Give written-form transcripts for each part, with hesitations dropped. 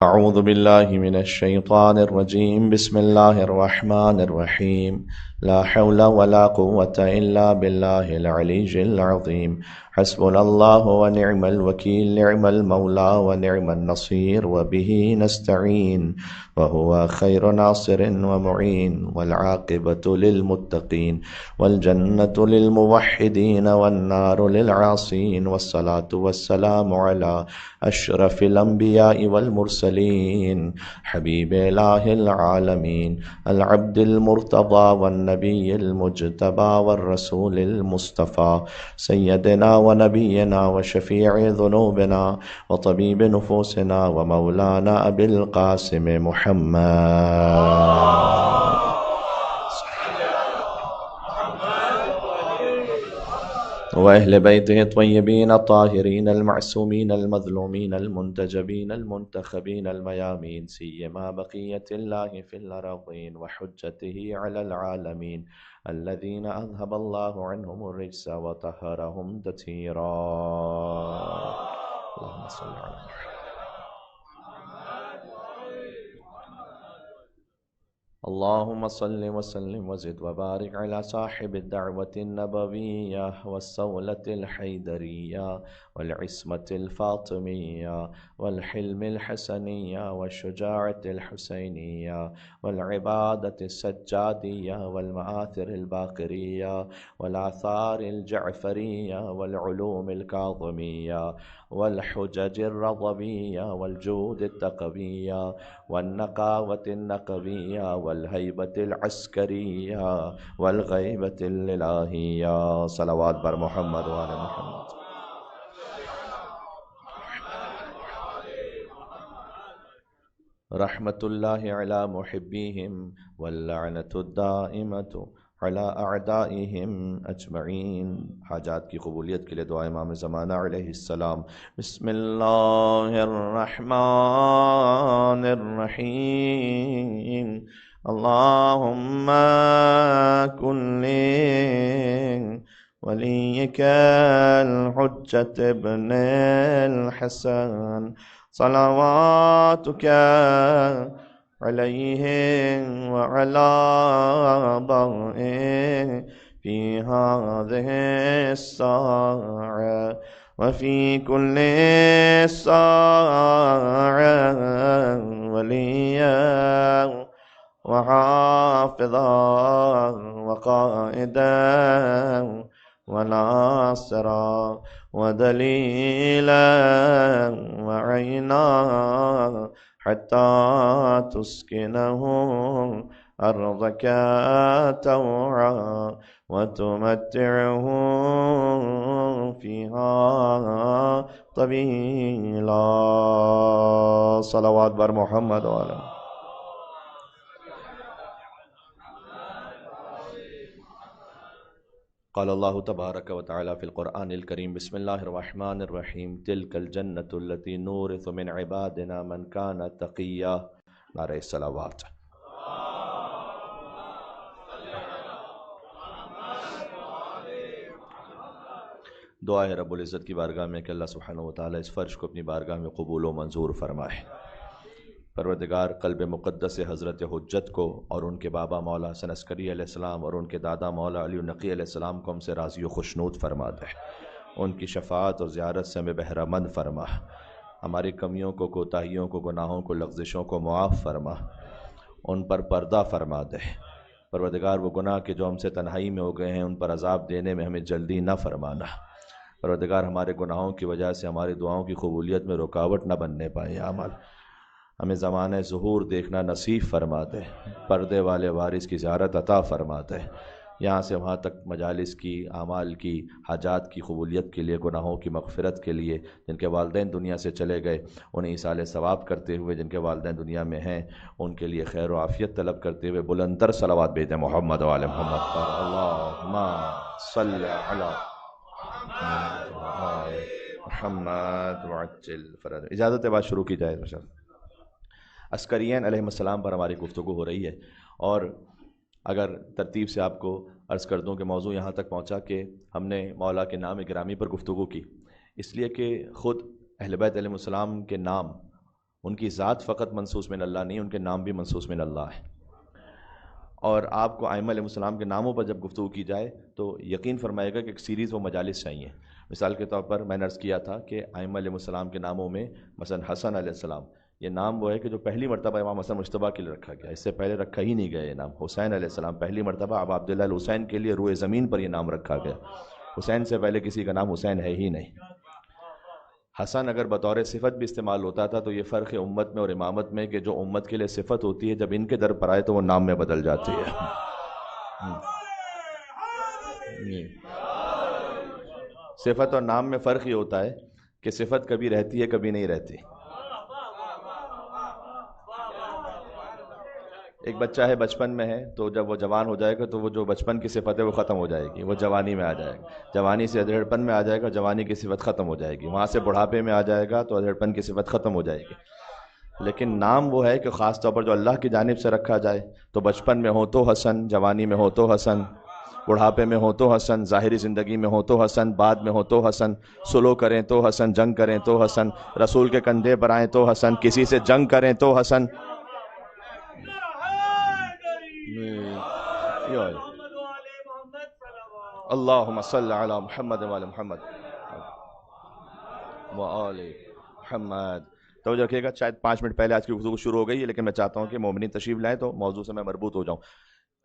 أعوذ بالله من الشيطان الرجيم. بسم الله الرحمن الرحيم. لا حول ولا قوة إلا بالله العلي العظيم. حسبنا الله ونعم الوكيل، نعم المولى ونعم النصير، وبه نستعين، وهو خير ناصر ومعين، والعاقبة للمتقين، والجنة للموحدين، والنار للعاصين، والصلاة والسلام على أشرف الأنبياء والمرسلين، حبيب إله العالمين، العبد المرتضى والنبي المجتبى والرسول المصطفى، سيدنا ونبينا وشفيع ذنوبنا وطبيب نفوسنا ومولانا أبي القاسم محمد وأهل بيته الطيبين الطاهرين المعصومين المظلومين المنتجبين المنتخبين الميامين، سيما بقية الله في الأرضين وحجته على العالمين، الذين أذهب الله عنهم الرجس وطهرهم تطهيرا. اللهم صل على محمد. اللهم صل وسلم وزد وبارك على صاحب الدعوة النبوية والصولة الحيدرية والعصمة الفاطمية والحلم الحسنية والشجاعة الحسينية والعبادة السجادية والمآثر الباقرية والآثار الجعفرية والعلوم الكاظمية والحجج الرضبية والجود التقوية والنقاوة النقوية والهيبة العسكرية والغيبة الإلهية. صلوات بر محمد وآل محمد. رحمة الله على محبيهم واللعنة الدائمة على أعدائهم أجمعين. حاجات کی قبولیت کے لیے دعا امام زمانہ علیہ السلام. بسم اللہ الرحمن الرحیم. اللهم كن لوليك الحجة ابن الحسن صلواتك عليه وعلى آبائه في هذه الساعة وفي كل ساعة وليا وحافظا وقائدا وناصرا ودليلا وعينا حتى تسكنه أرضك طوعا وتمتعه فيها طويلا. صلوات بر محمد وآله. قال الله تبارك وتعالى في القرآن الكريم. بسم الله الرحمن الرحيم. تلك الجنة التي نورث من عبادنا من كان تقيا. نعرہ الصلوات. دعا ہے رب العزت کی بارگاہ میں کہ اللہ سبحانہ وتعالی اس فرش کو اپنی بارگاہ میں قبول و منظور فرمائے. پروردگار قلب مقدس حضرت حجت کو اور ان کے بابا مولا حسن عسکری علیہ السلام اور ان کے دادا مولا علی النقی علیہ السلام کو ہم سے راضی و خوشنود فرما دے. ان کی شفاعت اور زیارت سے ہمیں بہرہ مند فرما. ہماری کمیوں کو، کوتاہیوں کو، گناہوں کو، لغزشوں کو معاف فرما. ان پر پردہ فرما دے. پروردگار وہ گناہ کے جو ہم سے تنہائی میں ہو گئے ہیں ان پر عذاب دینے میں ہمیں جلدی نہ فرمانا. پروردگار ہمارے گناہوں کی وجہ سے ہماری دعاؤں کی قبولیت میں رکاوٹ نہ بننے پائے. عمل ہمیں زمانہ ظہور دیکھنا نصیب فرما دے. پردے والے وارث کی زیارت عطا فرما دے. یہاں سے وہاں تک مجالس کی، اعمال کی، حاجات کی قبولیت کے لیے، گناہوں کی مغفرت کے لیے، جن کے والدین دنیا سے چلے گئے انہیں ایصال ثواب کرتے ہوئے، جن کے والدین دنیا میں ہیں ان کے لیے خیر و عافیت طلب کرتے ہوئے بلندر صلوات بھیجیں محمد و آل محمد پر. اللہم صل علی محمد وعجل فرج. اجازت ہے بات شروع کی جائے. عسکریین علیہ السلام پر ہماری گفتگو ہو رہی ہے، اور اگر ترتیب سے آپ کو عرض کر دوں کہ موضوع یہاں تک پہنچا کہ ہم نے مولا کے نام گرامی پر گفتگو کی، اس لیے کہ خود اہل بیت علیہ السلام کے نام ان کی ذات فقط منصوص من اللہ نہیں، ان کے نام بھی منصوص من اللہ ہے۔ اور آپ کو ائمہ علیہ السلام کے ناموں پر جب گفتگو کی جائے تو یقین فرمائے گا کہ ایک سیریز و مجالس چاہیے۔ مثال کے طور پر میں نے عرض کیا تھا کہ ائمہ علیہ السلام کے ناموں میں مثلا حسن علیہ السلام، یہ نام وہ ہے کہ جو پہلی مرتبہ امام حسن مجتبیٰ کے لیے رکھا گیا، اس سے پہلے رکھا ہی نہیں گیا یہ نام۔ حسین علیہ السلام پہلی مرتبہ اب عبداللہ الحسین کے لیے روئے زمین پر یہ نام رکھا گیا، حسین سے پہلے کسی کا نام حسین ہے ہی نہیں۔ حسن اگر بطور صفت بھی استعمال ہوتا تھا تو یہ فرق ہے امت میں اور امامت میں کہ جو امت کے لیے صفت ہوتی ہے جب ان کے در پر آئے تو وہ نام میں بدل جاتی ہے۔ صفت اور نام میں فرق یہ ہوتا ہے کہ صفت کبھی رہتی ہے کبھی نہیں رہتی۔ ایک بچہ ہے بچپن میں ہے تو جب وہ جوان ہو جائے گا تو وہ جو بچپن کی صفت ہے وہ ختم ہو جائے گی، وہ جوانی میں آ جائے گا، جوانی سے ادھیڑپن میں آ جائے گا، جوانی کی صفت ختم ہو جائے گی، وہاں سے بڑھاپے میں آ جائے گا تو ادھیڑپن کی صفت ختم ہو جائے گی۔ لیکن نام وہ ہے کہ خاص طور پر جو اللہ کی جانب سے رکھا جائے تو بچپن میں ہو تو حسن، جوانی میں ہو تو حسن، بڑھاپے میں ہو تو حسن، ظاہری زندگی میں ہو تو حسن، بعد میں ہو تو حسن، سلو کریں تو حسن، جنگ کریں تو حسن، رسول کے کندھے پر آئیں تو حسن، کسی سے جنگ کریں تو حسن۔ اللہم صلی علی محمد وعلی محمد وآل محمد۔ توجہ رکھیے گا، شاید 5 منٹ پہلے آج کی گفتگو شروع ہو گئی ہے لیکن میں چاہتا ہوں کہ مومنین تشریف لائیں تو موضوع سے میں مربوط ہو جاؤں۔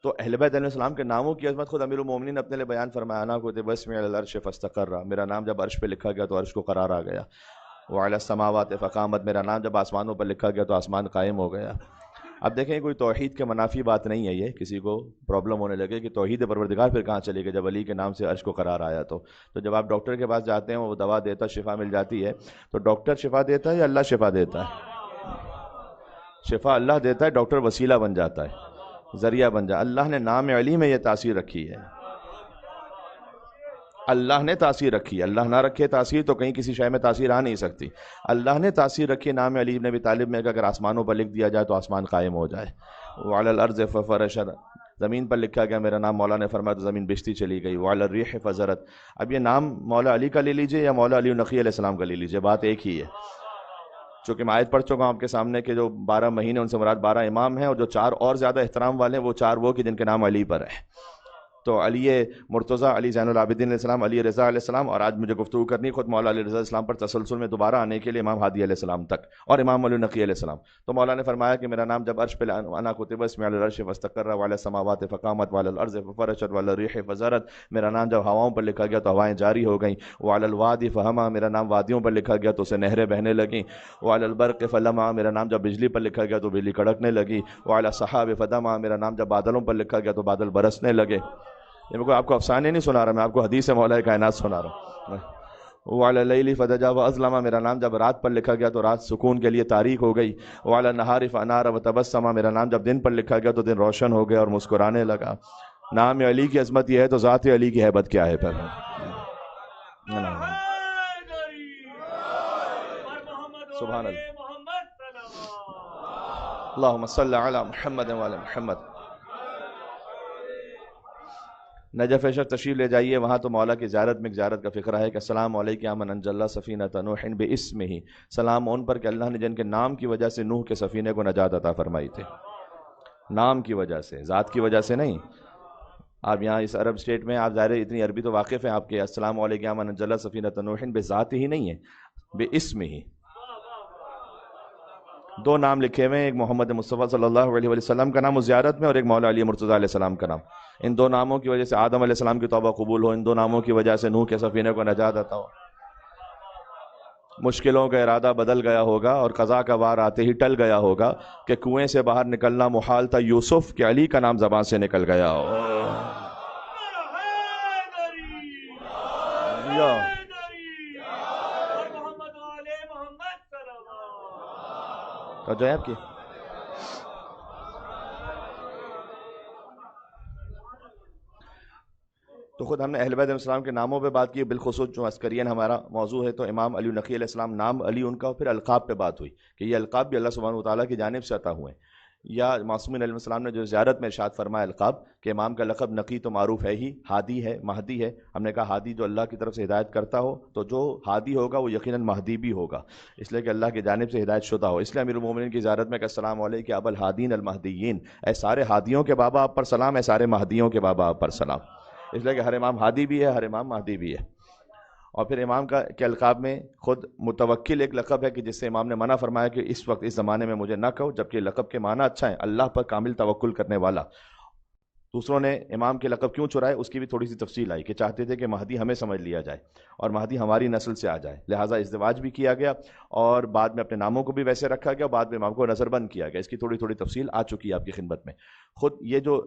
تو اہل بیت علیہ السلام کے ناموں کی عظمت خود امیر المومنین اپنے لیے بیان فرمایا، انا کتب اسمی علی العرش فاستقر، میرا نام جب عرش پہ لکھا گیا تو عرش کو قرار آ گیا۔ وعلی السماوات فقامت، میرا نام جب آسمانوں پر لکھا گیا تو آسمان قائم ہو گیا۔ اب دیکھیں کوئی توحید کے منافی بات نہیں ہے، یہ کسی کو پرابلم ہونے لگے کہ توحید پروردگار پھر کہاں چلے گا جب علی کے نام سے عرش کو قرار آیا تو جب آپ ڈاکٹر کے پاس جاتے ہیں وہ دوا دیتا شفا مل جاتی ہے، تو ڈاکٹر شفا دیتا ہے یا اللہ شفا دیتا ہے؟ شفا اللہ دیتا ہے، ڈاکٹر وسیلہ بن جاتا ہے، ذریعہ بن جاتا ہے۔ اللہ نے نام علی میں یہ تاثیر رکھی ہے، اللہ نے تاثیر رکھی ہے، اللہ نہ رکھے تاثیر تو کہیں کسی شے میں تاثیر آ نہیں سکتی۔ اللہ نے تاثیر رکھی نام علی بن ابی طالب میں کہ اگر آسمانوں پر لکھ دیا جائے تو آسمان قائم ہو جائے۔ وعلی الارض ففرش، زمین پر لکھا گیا میرا نام، مولا نے فرمایا تو زمین بچتی چلی گئی۔ وعلی الریح فزرت، اب یہ نام مولا علی کا لے لیجئے یا مولا علی نقی علیہ السلام کا لے لیجئے، بات ایک ہی ہے۔ چونکہ میں آیت پڑھ چکا ہوں آپ کے سامنے کہ جو 12 مہینے ان سے مراد 12 امام ہیں، اور جو 4 اور زیادہ احترام والے ہیں وہ 4 وہ کہ جن کے نام علی پر ہے۔ تو علی مرتضیٰ، علی زین العابدین علیہ السلام، علی رضا علیہ السلام، اور آج مجھے گفتگو کرنی خود مولا علی رضا علیہ السلام پر تسلسل میں دوبارہ آنے کے لیے امام ہادی علیہ السلام تک اور امام علی نقی علیہ السلام۔ تو مولا نے فرمایا کہ میرا نام جب عرش پہ، انا کتب اسمی علی العرش فاستقر وعلی السماوات فقامت وعلی الارض ففرشت وعلی الریح فزرت، میرا نام جب ہواؤں پر لکھا گیا تو ہوائیں جاری ہو گئیں۔ وعلی الوادی فہما، میرا نام وادیوں پر لکھا گیا تو اسے نہریں بہنے لگیں۔ وعلی البرق فلما، میرا نام جب بجلی پر لکھا گیا تو بجلی کڑکنے لگی۔ وعلی السحاب فدما، میرا نام جب بادلوں پر لکھا گیا تو بادل برسنے لگے۔ یہ میں آپ کو افسانے نہیں سنا رہا، میں آپ کو حدیث مولا کائنات سنا رہا ہوں۔ وعلی اللیل فدجا واظلم، میرا نام جب رات پر لکھا گیا تو رات سکون کے لیے تاریک ہو گئی۔ وعلی النہار فانار وتبسم، میرا نام جب دن پر لکھا گیا تو دن روشن ہو گیا اور مسکرانے لگا۔ نام علی کی عظمت یہ ہے تو ذات علی کی ہیبت کیا ہے پھر؟ سبحان اللہ، اللہم صلی علی محمد وعلی محمد۔ نجف شریف تشریف لے جائیے، وہاں تو مولا کی زیارت میں ایک زیارت کا فقرہ ہے کہ السلام علیکم یا من انجى الله سفینۃ نوح باسمہ، سلام ان پر کہ اللہ نے جن کے نام کی وجہ سے نوح کے سفینے کو نجات عطا فرمائی تھی، نام کی وجہ سے، ذات کی وجہ سے نہیں۔ آپ یہاں اس عرب اسٹیٹ میں آپ ظاہر اتنی عربی تو واقف ہیں آپ کے، السلام علیکم یا من انجى الله سفینۃ نوح بذات ہی نہیں ہے، باسمہ۔ 2 نام لکھے ہوئے ہیں، ایک محمد مصطفیٰ صلی اللہ علیہ وسلم کا نام اس زیارت میں اور ایک مولا علی مرتضیٰ علیہ السلام کا نام۔ ان 2 ناموں کی وجہ سے آدم علیہ السلام کی توبہ قبول ہو، ان 2 ناموں کی وجہ سے نوح کے سفینے کو نجات عطا ہو۔ مشکلوں کا ارادہ بدل گیا ہوگا اور قضا کا وار آتے ہی ٹل گیا ہوگا کہ کنویں سے باہر نکلنا محال تھا یوسف کہ علی کا نام زبان سے نکل گیا ہو۔ جو ہے آپ کی تو خود ہم نے اہل بیت علیہ السلام کے ناموں پہ بات کی، بالخصوص جو عسکرین ہمارا موضوع ہے تو امام علی نقی علیہ السلام، نام علی ان کا، پھر القاب پہ بات ہوئی کہ یہ القاب بھی اللہ سبحانہ وتعالیٰ کی جانب سے عطا ہوئے ہیں۔ یا معصومین علیہ السلام نے جو زیارت میں ارشاد فرمایا القاب کہ امام کا لقب نقی تو معروف ہے ہی، ہادی ہے، مہدی ہے. ہم نے کہا ہادی جو اللہ کی طرف سے ہدایت کرتا ہو، تو جو ہادی ہوگا وہ یقیناً مہدی بھی ہوگا، اس لیے کہ اللہ کی جانب سے ہدایت شدہ ہو. اس لیے امیر المومنین کی زیارت میں کہ السلام علیکم ابا الہادین المہدیین، اے سارے ہادیوں کے بابا آپ پر سلام، اے سارے مہدیوں کے بابا آپ پر سلام. اس لیے کہ ہر امام ہادی بھی ہے، ہر امام مہدی بھی ہے. اور پھر امام کا کے القاب میں خود متوکل ایک لقب ہے کہ جس سے امام نے منع فرمایا کہ اس وقت اس زمانے میں مجھے نہ کہو، جبکہ لقب کے معنی اچھا ہے، اللہ پر کامل توکل کرنے والا. دوسروں نے امام کے لقب کیوں چرائے اس کی بھی تھوڑی سی تفصیل آئی کہ چاہتے تھے کہ مہدی ہمیں سمجھ لیا جائے اور مہدی ہماری نسل سے آ جائے، لہٰذا ازدواج بھی کیا گیا اور بعد میں اپنے ناموں کو بھی ویسے رکھا گیا اور بعد میں امام کو نظر بند کیا گیا. اس کی تھوڑی تھوڑی تفصیل آ چکی ہے آپ کی خدمت میں. خود یہ جو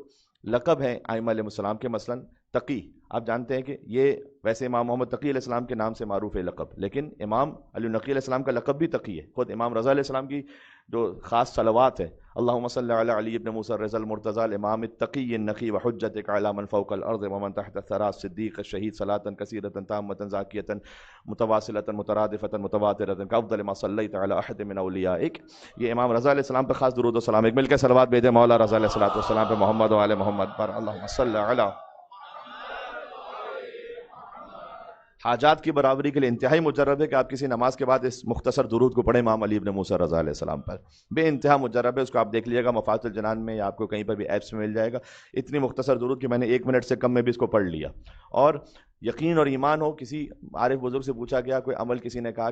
لقب ہے ائمہ علیہ السلام کے، مثلاً تقی، آپ جانتے ہیں کہ یہ ویسے امام محمد تقی علیہ السلام کے نام سے معروف ہے لقب، لیکن امام علی نقی علیہ السلام کا لقب بھی تقی ہے. خود امام رضا علیہ السلام کی جو خاص صلوات ہے، اللہم صلی علی علی ابن موسیٰ الرضا المرتضی الامام التقی النقی وحجتک علی من فوق الارض ومن تحت الثری الصدیق الشہید صلاۃ کثیرۃ تامۃ زاکیۃ متواصلۃ مترادفۃ متواترۃ کافضل ما صلیت علی احد من اولیائک. یہ امام رضا علیہ السلام پہ خاص درود و سلام. ایک مل کے صلوات بھیجے مولا رضا علیہ السلام پہ، محمد و آل محمد پر، اللہم صلی علی. حاجات کی برابری کے لیے انتہائی مجرب ہے کہ آپ کسی نماز کے بعد اس مختصر درود کو پڑھیں امام علی ابن موسیٰ رضا علیہ السلام پر. بے انتہا مجرب ہے، اس کو آپ دیکھ لیجیے گا مفاتح الجنان میں یا آپ کو کہیں پر بھی ایپس میں مل جائے گا. اتنی مختصر درود کہ میں نے 1 منٹ سے کم میں بھی اس کو پڑھ لیا. اور یقین اور ایمان ہو. کسی عارف بزرگ سے پوچھا گیا کوئی عمل کسی نے کہا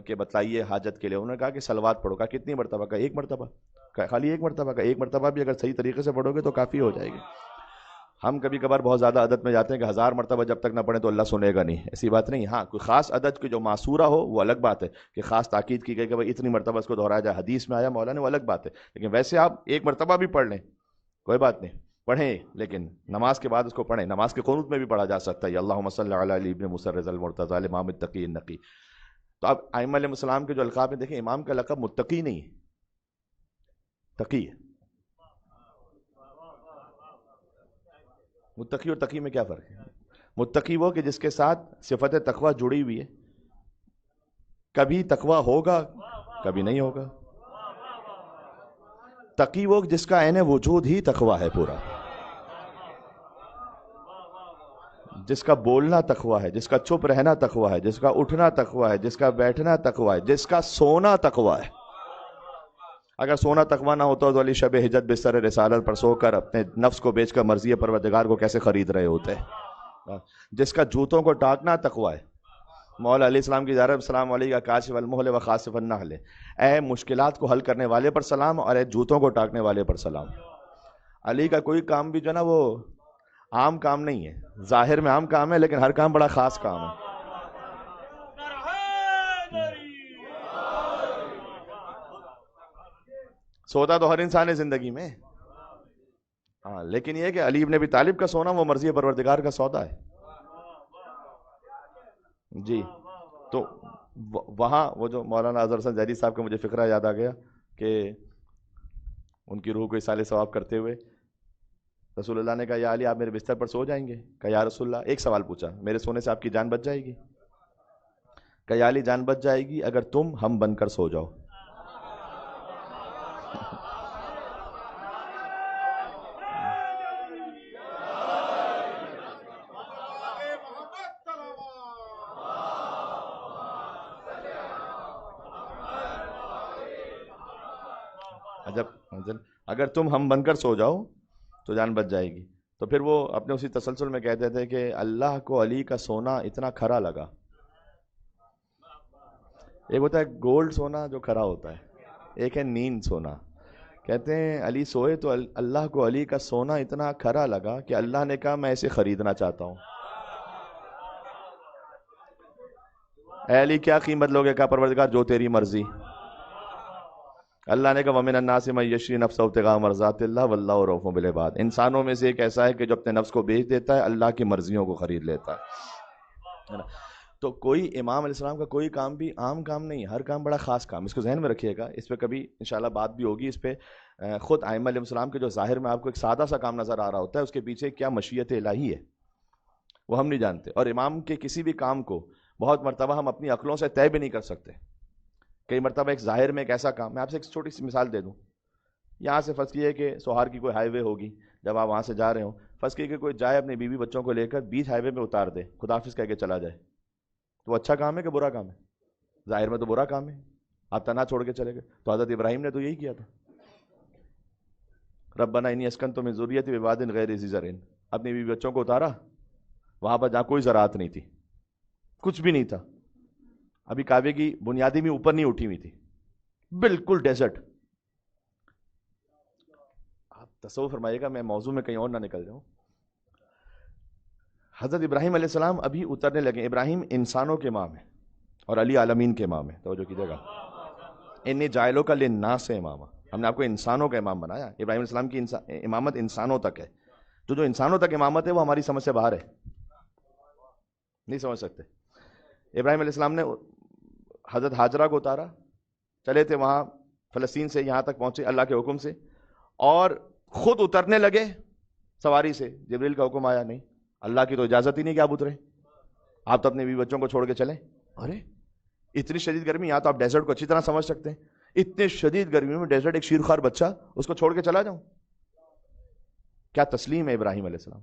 کہ بتلائیے حاجت کے لیے، انہوں نے کہا کہ صلوات پڑھو. کہا کتنی مرتبہ؟ کا 1 مرتبہ. خالی 1 مرتبہ کا 1 مرتبہ بھی اگر صحیح طریقے سے پڑھو گے تو کافی ہو جائے گی. ہم کبھی کبھار بہت زیادہ عدد میں جاتے ہیں کہ 1000 مرتبہ جب تک نہ پڑھیں تو اللہ سنے گا نہیں، ایسی بات نہیں. ہاں کوئی خاص عدد کی جو معصورہ ہو وہ الگ بات ہے کہ خاص تاکید کی گئی کہ بھائی اتنی مرتبہ اس کو دہرایا جائے، حدیث میں آیا مولا نے، وہ الگ بات ہے. لیکن ویسے آپ 1 مرتبہ بھی پڑھ لیں کوئی بات نہیں، پڑھیں، لیکن نماز کے بعد اس کو پڑھیں. نماز کے قنوت میں بھی پڑھا جا سکتا ہے اللہم صلی علی علی ابن موسیٰ الرضا المرتضی الامام التقی النقی. تو اب ائمہ علیہ السلام کے جو القاب ہیں، دیکھیں امام کا لقب متقی نہیں ہے، تقی ہے. متقی اور تقی میں کیا فرق ہے؟ متقی وہ کہ جس کے ساتھ صفت تقوی جڑی ہوئی ہے، کبھی تقوی ہوگا کبھی نہیں ہوگا. تقی وہ جس کا عین وجود ہی تقوی ہے پورا، جس کا بولنا تقوی ہے، جس کا چپ رہنا تقوی ہے، جس کا اٹھنا تقوی ہے، جس کا بیٹھنا تقوی ہے، جس کا سونا تقوی ہے. اگر سونا تقوی نہ ہوتا تو علی شب ہجرت بستر رسالت پر سو کر اپنے نفس کو بیچ کر مرضی پروردگار کو کیسے خرید رہے ہوتے. جس کا جوتوں کو ٹاکنا تقوی ہے، مولا علیہ السلام کی زیارت السلام علیکم کاشف المحل و خاسف النحل، اے مشکلات کو حل کرنے والے پر سلام اور اے جوتوں کو ٹاکنے والے پر سلام. علی کا کوئی کام بھی جو نا وہ عام کام نہیں ہے، ظاہر میں عام کام ہے لیکن ہر کام بڑا خاص کام ہے. سوتا تو ہر انسان ہے زندگی میں، ہاں، لیکن یہ کہ علی ابن ابی طالب کا سونا وہ مرضی پروردگار کا سودا ہے. جی تو وہاں وہ جو مولانا اظہر حسن ظہری صاحب کا مجھے فقرہ یاد آ گیا کہ ان کی روح کو اصالہ ثواب کرتے ہوئے رسول اللہ نے کہا یا علی آپ میرے بستر پر سو جائیں گے؟ کہا یا رسول اللہ، ایک سوال پوچھا، میرے سونے سے آپ کی جان بچ جائے گی؟ کہا یا علی جان بچ جائے گی اگر تم ہم بن کر سو جاؤ. اگر تم ہم بن کر سو جاؤ تو جان بچ جائے گی. تو پھر وہ اپنے اسی تسلسل میں کہتے تھے کہ اللہ کو علی کا سونا اتنا کھرا لگا. ایک ہوتا ہے گولڈ سونا جو کھرا ہوتا ہے، ایک ہے نیند سونا. کہتے ہیں علی سوئے تو اللہ کو علی کا سونا اتنا کھرا لگا کہ اللہ نے کہا میں اسے خریدنا چاہتا ہوں. اے علی کیا قیمت لوگے؟ کہا پروردگار جو تیری مرضی. اللہ نے کہا وَمِنَ النَّاسِ مَن يَشْرِي نَفْسَهُ ابْتِغَاءَ مَرْضَاتِ اللَّهِ وَاللَّهُ رَءُوفٌ بِالْعِبَادِ. انسانوں میں سے ایک ایسا ہے کہ جو اپنے نفس کو بیچ دیتا ہے، اللہ کی مرضیوں کو خرید لیتا ہے. تو کوئی امام علیہ السلام کا کوئی کام بھی عام کام نہیں، ہر کام بڑا خاص کام. اس کو ذہن میں رکھیے گا، اس پہ کبھی انشاءاللہ بات بھی ہوگی. اس پہ خود ائمہ علیہ السلام کے جو ظاہر میں آپ کو ایک سادہ سا کام نظر آ رہا ہوتا ہے، اس کے پیچھے کیا مشیت الہی ہے وہ ہم نہیں جانتے. اور امام کے کسی بھی کام کو بہت مرتبہ ہم اپنی عقلوں سے طے بھی نہیں کر سکتے. کئی مرتبہ ایک ظاہر میں ایک ایسا کام، میں آپ سے ایک چھوٹی سی مثال دے دوں. یہاں سے فرض کیے کہ سوہار کی کوئی ہائی وے ہوگی، جب آپ وہاں سے جا رہے ہوں، فرض کیے کہ کوئی جائے اپنی بیوی بچوں کو لے کر بیچ ہائی وے پہ اتار دے، خداحافظ کہہ کے چلا جائے، تو وہ اچھا کام ہے کہ برا کام ہے؟ ظاہر میں تو برا کام ہے، آپ تنہا چھوڑ کے چلے گئے۔ تو حضرت ابراہیم نے تو یہی کیا تھا، ربنا انی اسکنت من ذریتی بواد غیر ذی زرع، اپنی بیوی بچوں کو اتارا وہاں پر جہاں کوئی زراعت نہیں تھی، کچھ بھی نہیں تھا، ابھی کعبے کی بنیادی بھی اوپر نہیں اٹھی ہوئی تھی، بالکل ڈیزرٹ۔ آپ تصور فرمائیے گا، میں موضوع میں کہیں اور نہ نکل جاؤں۔ حضرت ابراہیم علیہ السلام ابھی اترنے لگے۔ ابراہیم انسانوں کے امام ہیں اور علی عالمین کے امام ہیں، توجہ کیجیے گا، انی جاعلوں کا للناس اماما، ہم نے آپ کو انسانوں کا امام بنایا۔ ابراہیم علیہ السلام کی امامت انسانوں تک ہے، جو انسانوں تک امامت ہے وہ ہماری سمجھ سے باہر ہے، نہیں سمجھ سکتے۔ ابراہیم علیہ السلام نے حضرت ہاجرہ کو اتارا، چلے تھے وہاں فلسطین سے یہاں تک پہنچے اللہ کے حکم سے، اور خود اترنے لگے سواری سے، جبریل کا حکم آیا نہیں، اللہ کی تو اجازت ہی نہیں کہ آپ اترے، آپ تو اپنے بیوی بچوں کو چھوڑ کے چلیں۔ ارے اتنی شدید گرمی، یہاں تو آپ ڈیزرٹ کو اچھی طرح سمجھ سکتے ہیں، اتنے شدید گرمی میں ڈیزرٹ، ایک شیرخوار بچہ، اس کو چھوڑ کے چلا جاؤں؟ کیا تسلیم ہے ابراہیم علیہ السلام۔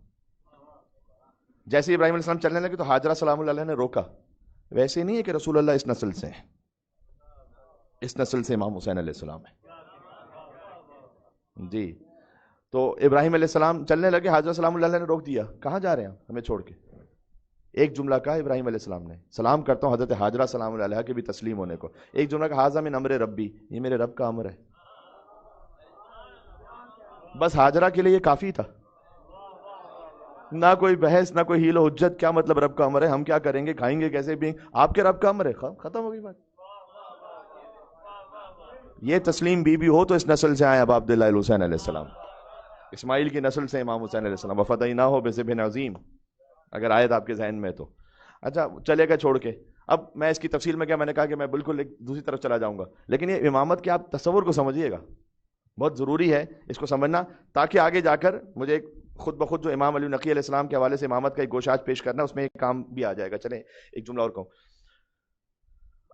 جیسے ابراہیم علیہ السلام چلنے لگے تو ہاجرہ سلام اللہ علیہ نے روکا۔ ویسے نہیں ہے کہ رسول اللہ اس نسل سے ہیں، اس نسل سے امام حسین علیہ السلام ہے جی۔ تو ابراہیم علیہ السلام چلنے لگے، حاجرہ سلام اللہ علیہ نے روک دیا، کہاں جا رہے ہیں ہمیں چھوڑ کے؟ ایک جملہ کہا ابراہیم علیہ السلام نے، سلام کرتا ہوں حضرت ہاجرہ سلام اللہ علیہ کے بھی تسلیم ہونے کو، ایک جملہ کہا ھذا من امر ربی، یہ میرے رب کا امر ہے۔ بس ہاجرہ کے لیے یہ کافی تھا، نہ کوئی بحث، نہ کوئی ہیل و حجت، کیا مطلب رب کا امر ہے، ہم کیا کریں گے، کھائیں گے کیسے بھی، آپ کے رب کا امر ہے، ختم ہو گئی بات۔ یہ تسلیم بی بی ہو تو اس نسل سے آئے اب عبداللہ الحسین علیہ السلام، اسماعیل کی نسل سے امام حسین علیہ السلام، وفدیناہ بذبح عظیم، اگر آیت آپ کے ذہن میں تو۔ اچھا چلے گئے چھوڑ کے، اب میں اس کی تفصیل میں کیا، میں نے کہا کہ میں بالکل ایک دوسری طرف چلا جاؤں گا، لیکن یہ امامت کے آپ تصور کو سمجھیے گا، بہت ضروری ہے اس کو سمجھنا، تاکہ آگے جا کر مجھے خود بخود جو امام علی نقی علیہ السلام کے حوالے سے امامت کا ایک گوشاج پیش کرنا، اس میں ایک کام بھی آ جائے گا۔ چلیں ایک جملہ اور کہوں،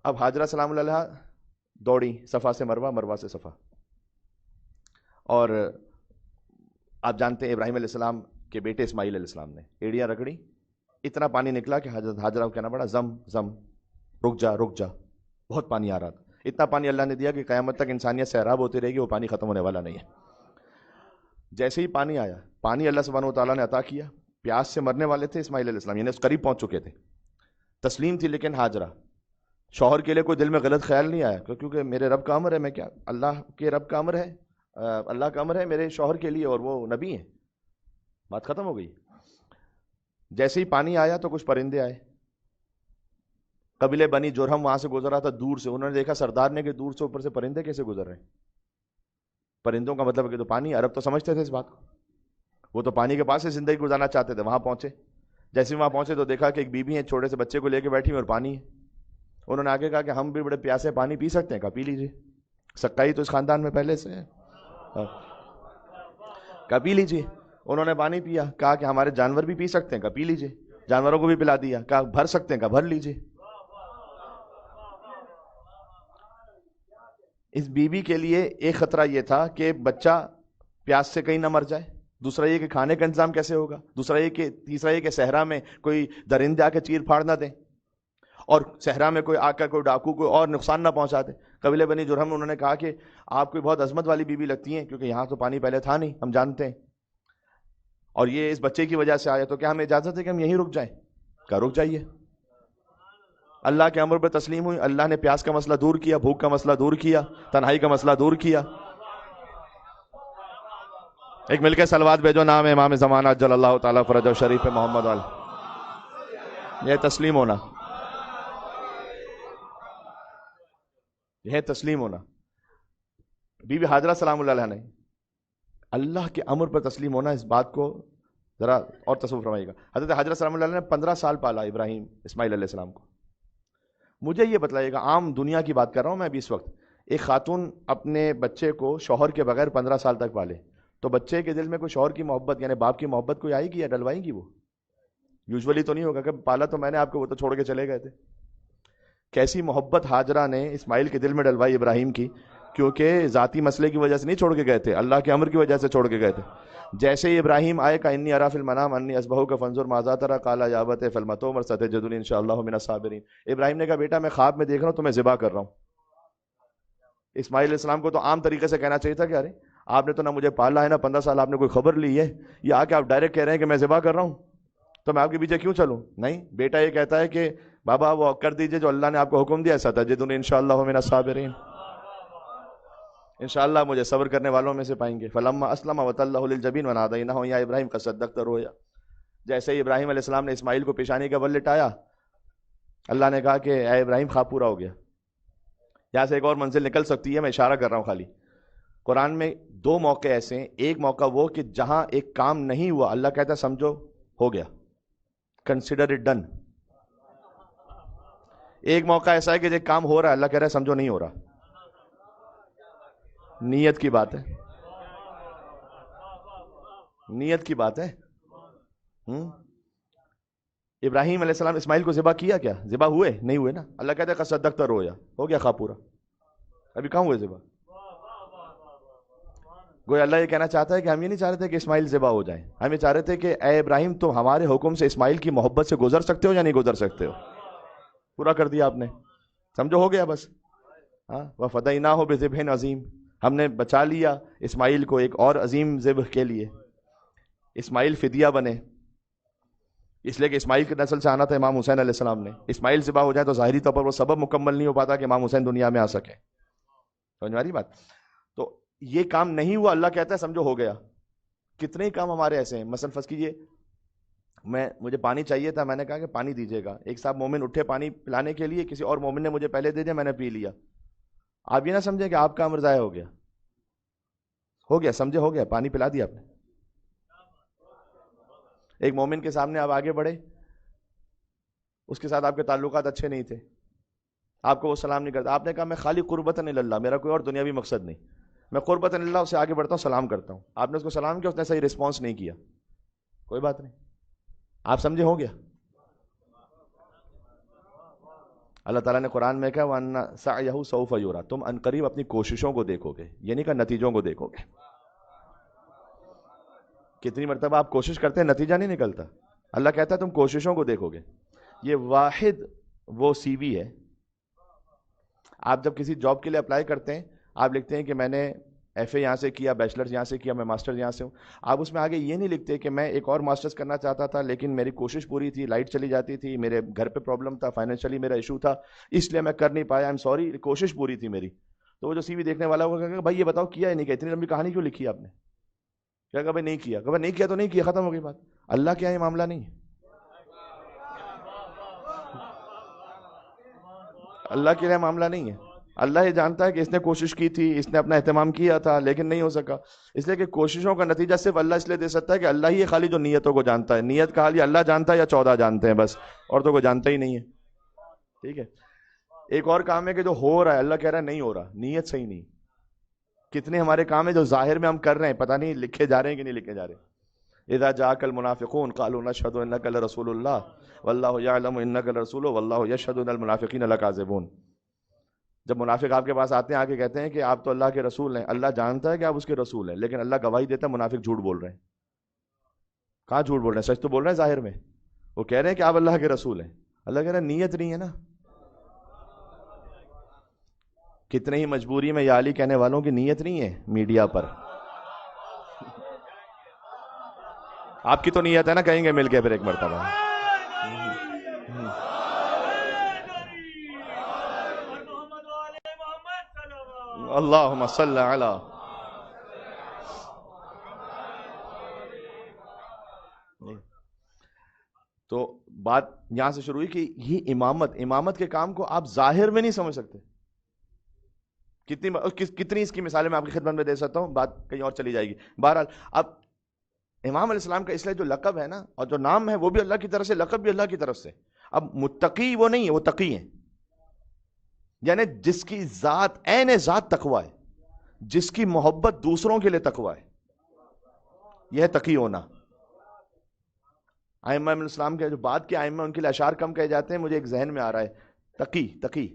اب ہاجرہ سلام اللہ علیہ دوڑی صفا سے مروہ، مروہ سے صفا، اور آپ جانتے ہیں ابراہیم علیہ السلام کے بیٹے اسماعیل علیہ السلام نے ایڑیاں رگڑی، اتنا پانی نکلا کہ حضرت ہاجرہ کو کہنا پڑا زم زم، رک جا رک جا، بہت پانی آ رہا تھا، اتنا پانی اللہ نے دیا کہ قیامت تک انسانیت سیراب ہوتی رہے گی، وہ پانی ختم ہونے والا نہیں ہے۔ جیسے ہی پانی آیا، پانی اللہ سبحانہ و تعالیٰ نے عطا کیا، پیاس سے مرنے والے تھے اسماعیل علیہ السلام، یعنی اس قریب پہنچ چکے تھے، تسلیم تھی، لیکن ہاجرہ، شوہر کے لیے کوئی دل میں غلط خیال نہیں آیا، کیونکہ میرے رب کا امر ہے، میں کیا، اللہ کے رب کا امر ہے، اللہ کا امر ہے میرے شوہر کے لیے، اور وہ نبی ہیں، بات ختم ہو گئی۔ جیسے ہی پانی آیا تو کچھ پرندے آئے، قبیلے بنی جرہم وہاں سے گزر رہا تھا دور سے، انہوں نے دیکھا سردار نے کہ دور سے اوپر سے پرندے کیسے گزر رہے ہیں، پرندوں کا مطلب ہے کہ تو پانی، عرب تو سمجھتے تھے اس بات کو، وہ تو پانی کے پاس سے زندگی گزارنا چاہتے تھے۔ وہاں پہنچے، جیسے وہاں پہنچے تو دیکھا کہ ایک بیوی ہے چھوٹے سے بچے کو لے کے بیٹھی اور پانی ہے، انہوں نے آگے کہا کہ ہم بھی بڑے پیاسے، پانی پی سکتے ہیں؟ کہا پی لیجیے، سکائی تو اس خاندان میں پہلے سے ہے، کہا پی لیجیے، انہوں نے پانی پیا، کہا کہ ہمارے جانور بھی پی سکتے ہیں؟ کہا پی لیجیے، جانوروں کو بھی پلا دیا، کہا بھر سکتے ہیں؟ کہا بھر لیجیے۔ اس بیوی کے لیے ایک خطرہ یہ تھا کہ بچہ پیاس سے کہیں نہ مر جائے، دوسرا یہ کہ کھانے کا انتظام کیسے ہوگا، تیسرا یہ کہ صحرا میں کوئی درندے آ کے چیر پھاڑ نہ دیں، اور صحرا میں کوئی آ کر کوئی ڈاکو کوئی اور نقصان نہ پہنچا دے۔ قبیلے بنی جرہم انہوں نے کہا کہ آپ کوئی بہت عظمت والی بیوی لگتی ہیں، کیونکہ یہاں تو پانی پہلے تھا نہیں، ہم جانتے ہیں، اور یہ اس بچے کی وجہ سے آیا، تو کیا ہمیں اجازت ہے کہ ہم یہیں رک جائیں؟ کہا رک جائیے۔ اللہ کے امر پہ تسلیم ہوئی، اللہ نے پیاس کا مسئلہ دور کیا، بھوک کا مسئلہ دور کیا، تنہائی کا مسئلہ دور کیا۔ ایک مل کے صلوات بھیجو، نام امام زمانہ جل اللہ تعالیٰ فرجہ شریف محمد علیہ۔ یہ تسلیم ہونا، یہ تسلیم ہونا۔ بی بی ہاجرہ سلام اللہ علیہ نے اللہ کے امر پر تسلیم ہونا، اس بات کو ذرا اور تصور فرمائیے گا۔ حضرت ہاجرہ سلام اللہ علیہ نے 15 سال پالا ابراہیم اسماعیل علیہ السلام کو۔ مجھے یہ بتلائیے گا، عام دنیا کی بات کر رہا ہوں میں ابھی اس وقت، ایک خاتون اپنے بچے کو شوہر کے بغیر 15 سال تک پالے، تو بچے کے دل میں کوئی شوہر کی محبت یعنی باپ کی محبت کوئی آئے گی یا ڈلوائیں گی؟ وہ یوزولی تو نہیں ہوگا کہ پالا تو میں نے آپ کو، وہ تو چھوڑ کے چلے گئے تھے۔ کیسی محبت ہاجرہ نے اسماعیل کے دل میں ڈلوائی ابراہیم کی کیونکہ ذاتی مسئلے کی وجہ سے نہیں چھوڑ کے گئے تھے، اللہ کے امر کی وجہ سے چھوڑ کے گئے تھے. جیسے ہی ابراہیم آئے کہ انی ارا فی المنام انی اذبحک فانظر ماذا تری قال یا ابت افعل ما تؤمر ستجدنی ان شاء اللہ من الصابرین. ابراہیم نے کہا بیٹا میں خواب میں دیکھ رہا ہوں تمہیں ذبح کر رہا ہوں. اسماعیل علیہ السلام کو تو عام طریقے سے کہنا چاہیے تھا کہ ارے آپ نے تو نہ مجھے پالا ہے، نہ 15 سال آپ نے کوئی خبر لی ہے، یہ آ کے آپ ڈائریکٹ کہہ رہے ہیں کہ میں ذبح کر رہا ہوں، تو میں آپ کے پیچھے کیوں چلوں؟ نہیں، بیٹا یہ کہتا ہے کہ بابا وہ کر دیجئے جو اللہ نے آپ کو حکم دیا، ستجدنی ان شاء اللہ من الصابرین، انشاءاللہ مجھے صبر کرنے والوں میں سے پائیں گے. فلما اسلم وتلہ للجبین ونادیناہ یا ابراہیم قد صدقت الرؤیا. جیسے ہی ابراہیم علیہ السلام نے اسماعیل کو پیشانی کا بل لٹایا، اللہ نے کہا کہ اے ابراہیم خواب پورا ہو گیا. یہاں سے ایک اور منزل نکل سکتی ہے، میں اشارہ کر رہا ہوں خالی. قرآن میں 2 موقع ایسے ہیں. ایک موقع وہ کہ جہاں ایک کام نہیں ہوا، اللہ کہتا ہے سمجھو ہو گیا، کنسیڈر اٹ ڈن. ایک موقع ایسا ہے کہ ایک کام ہو رہا ہے، اللہ کہہ رہا ہے سمجھو نہیں ہو رہا. نیت کی بات ہے، نیت کی بات ہے. ابراہیم علیہ السلام اسماعیل کو ذبح کیا، کیا ذبح ہوئے؟ نہیں ہوئے نا. اللہ کہتا ہے قد صدقت الرؤیا، ہو گیا خواب پورا. ابھی کہاں ہوئے ذبح؟ گویا اللہ یہ کہنا چاہتا ہے کہ ہم یہ نہیں چاہ رہے تھے کہ اسماعیل ذبح ہو جائیں، ہم یہ چاہ رہے تھے کہ اے ابراہیم تم ہمارے حکم سے اسماعیل کی محبت سے گزر سکتے ہو یا نہیں گزر سکتے ہو. پورا کر دیا آپ نے، سمجھو ہو گیا بس. ہاں وَفَدَيْنَاهُ بِذِبْحٍ عَظِيمٍ، ہم نے بچا لیا اسماعیل کو ایک اور عظیم ذبح کے لیے. اسماعیل فدیہ بنے، اس لیے کہ اسماعیل کی نسل سے آنا تھا امام حسین علیہ السلام نے. اسماعیل ذبح ہو جائے تو ظاہری طور پر وہ سبب مکمل نہیں ہو پاتا کہ امام حسین دنیا میں آ سکے. سمجھ میں آ رہی بات؟ تو یہ کام نہیں ہوا، اللہ کہتا ہے سمجھو ہو گیا. کتنے ہی کام ہمارے ایسے ہیں. مثلا فرض کیجیے مجھے پانی چاہیے تھا، میں نے کہا کہ پانی دیجیے گا. ایک صاحب مومن اٹھے پانی پلانے کے لیے، کسی اور مومن نے مجھے پہلے دے دیا، میں نے پی لیا. آپ یہ نہ سمجھیں کہ آپ کا امر ضائع ہو گیا. ہو گیا، سمجھے ہو گیا، پانی پلا دیا آپ نے. ایک مومن کے سامنے آپ آگے بڑھے، اس کے ساتھ آپ کے تعلقات اچھے نہیں تھے، آپ کو وہ سلام نہیں کرتا. آپ نے کہا میں خالی قربتاً اللہ، میرا کوئی اور دنیاوی مقصد نہیں، میں قربتاً اللہ اس سے آگے بڑھتا ہوں، سلام کرتا ہوں. آپ نے اس کو سلام کیا، اس نے صحیح رسپانس نہیں کیا، کوئی بات نہیں، آپ سمجھے ہو گیا. اللہ تعالیٰ نے قرآن میں کہا وَأَنَّ سَعْيَهُ سَوْفَ يُرَىٰ، تم عنقریب اپنی کوششوں کو دیکھو گے، یہ نہیں کہا نتیجوں کو دیکھو گے. کتنی مرتبہ آپ کوشش کرتے ہیں نتیجہ نہیں نکلتا، اللہ کہتا ہے تم کوششوں کو دیکھو گے. یہ واحد وہ سی وی ہے. آپ جب کسی جاب کے لیے اپلائی کرتے ہیں، آپ لکھتے ہیں کہ میں نے ایف اے یہاں سے کیا، بیچلرز یہاں سے کیا، میں ماسٹر یہاں سے ہوں. آپ اس میں آگے یہ نہیں لکھتے کہ میں ایک اور ماسٹرز کرنا چاہتا تھا لیکن میری کوشش پوری تھی، لائٹ چلی جاتی تھی، میرے گھر پہ پرابلم تھا، فائنینشلی میرا ایشو تھا، اس لیے میں کر نہیں پایا، آئی ایم سوری، کوشش پوری تھی میری. تو وہ جو سی وی دیکھنے والا ہوگا کہ بھائی یہ بتاؤ کیا ہے نہیں کیا، اتنی لمبی کہانی کیوں لکھی آپ نے؟ کیا کہ بھائی نہیں کیا، کہ نہیں کیا تو نہیں کیا، ختم ہو گئی بات. اللہ کیا یہ معاملہ نہیں ہے، اللہ کے لیے معاملہ نہیں ہے. اللہ یہ جانتا ہے کہ اس نے کوشش کی تھی، اس نے اپنا اہتمام کیا تھا لیکن نہیں ہو سکا. اس لیے کہ کوششوں کا نتیجہ صرف اللہ اس لیے دے سکتا ہے کہ اللہ ہی خالی جو نیتوں کو جانتا ہے. نیت کا حال یہ اللہ جانتا ہے یا 14 جانتے ہیں بس، اور تو کوئی جانتا ہی نہیں ہے. ٹھیک ہے. ایک اور کام ہے کہ جو ہو رہا ہے اللہ کہہ رہا ہے نہیں ہو رہا، نیت صحیح نہیں. کتنے ہمارے کام ہیں جو ظاہر میں ہم کر رہے ہیں، پتہ نہیں لکھے جا رہے ہیں کہ نہیں لکھے جا رہے. اذا جاءك المنافقون قالوا نشهد انك لرسول الله والله يعلم انك لرسول والله يشهد ان المنافقين لكاذبون. جب منافق آپ کے پاس آتے ہیں، آ کے کہتے ہیں کہ آپ تو اللہ کے رسول ہیں، اللہ جانتا ہے کہ آپ اس کے رسول ہیں، لیکن اللہ گواہی دیتا ہے منافق جھوٹ بول رہے ہیں. کہاں جھوٹ بول رہے ہیں؟ سچ تو بول رہے ہیں ظاہر میں. وہ کہہ رہے ہیں کہ آپ اللہ کے رسول ہیں، اللہ کہہ رہا ہے نیت نہیں ہے نا. کتنے ہی مجبوری میں یا علی کہنے والوں کی نیت نہیں ہے میڈیا پر. آپ کی تو نیت ہے نا، کہیں گے مل کے پھر ایک مرتبہ. اللہم صلی علی. تو بات یہاں سے شروع ہوئی کہ یہ امامت کے کام کو آپ ظاہر میں نہیں سمجھ سکتے. کتنی اس کی مثالیں میں آپ کی خدمت میں دے سکتا ہوں، بات کہیں اور چلی جائے گی. بہرحال اب امام علیہ السلام کا اس لیے جو لقب ہے نا اور جو نام ہے وہ بھی اللہ کی طرف سے، لقب بھی اللہ کی طرف سے. اب متقی وہ نہیں ہے، وہ تقی ہیں، یعنی جس کی ذات عین ذات تقوی ہے، جس کی محبت دوسروں کے لیے تقوی ہے، یہ ہے تقی ہونا. ائمہ الاسلام کے جو بعد کے ائمہ ان کے لیے اشعار کم کہے جاتے ہیں، مجھے ایک ذہن میں آ رہا ہے تقی.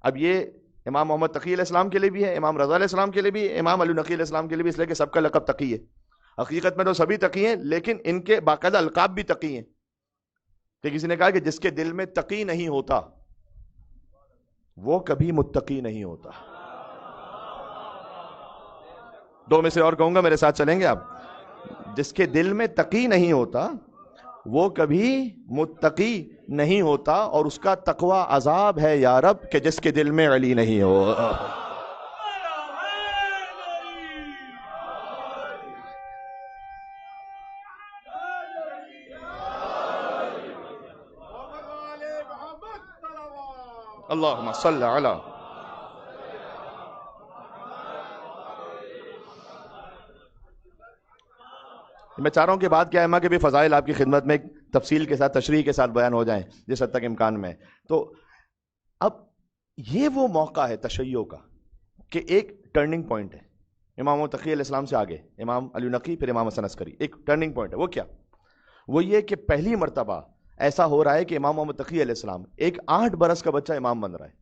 اب یہ امام محمد تقی علیہ السلام کے لیے بھی ہے، امام رضا علیہ السلام کے لیے بھی ہے، امام علی نقی علیہ السلام کے لیے بھی، اس لیے کہ سب کا لقب تقی ہے۔ حقیقت میں تو سبھی تقی ہیں، لیکن ان کے باقاعدہ القاب بھی تقی ہیں۔ کہ کسی نے کہا کہ جس کے دل میں تقی نہیں ہوتا وہ کبھی متقی نہیں ہوتا۔ دو میں سے اور کہوں گا، میرے ساتھ چلیں گے آپ؟ جس کے دل میں تقی نہیں ہوتا وہ کبھی متقی نہیں ہوتا، اور اس کا تقوی عذاب ہے یا رب کہ جس کے دل میں علی نہیں ہو۔ اللہم صلی علی۔ میں چاہ رہا ہوں کہ بعد کے ائمہ کے بھی فضائل آپ کی خدمت میں ایک تفصیل کے ساتھ، تشریح کے ساتھ بیان ہو جائیں جس حد تک امکان میں۔ تو اب یہ وہ موقع ہے تشیع کا کہ ایک ٹرننگ پوائنٹ ہے، امام تقی علیہ السلام سے آگے امام علی نقی، پھر امام حسن عسکری، ایک ٹرننگ پوائنٹ ہے۔ وہ کیا؟ وہ یہ کہ پہلی مرتبہ ایسا ہو رہا ہے کہ امام محمد تقی علیہ السلام، ایک 8 برس کا بچہ امام بن رہا ہے۔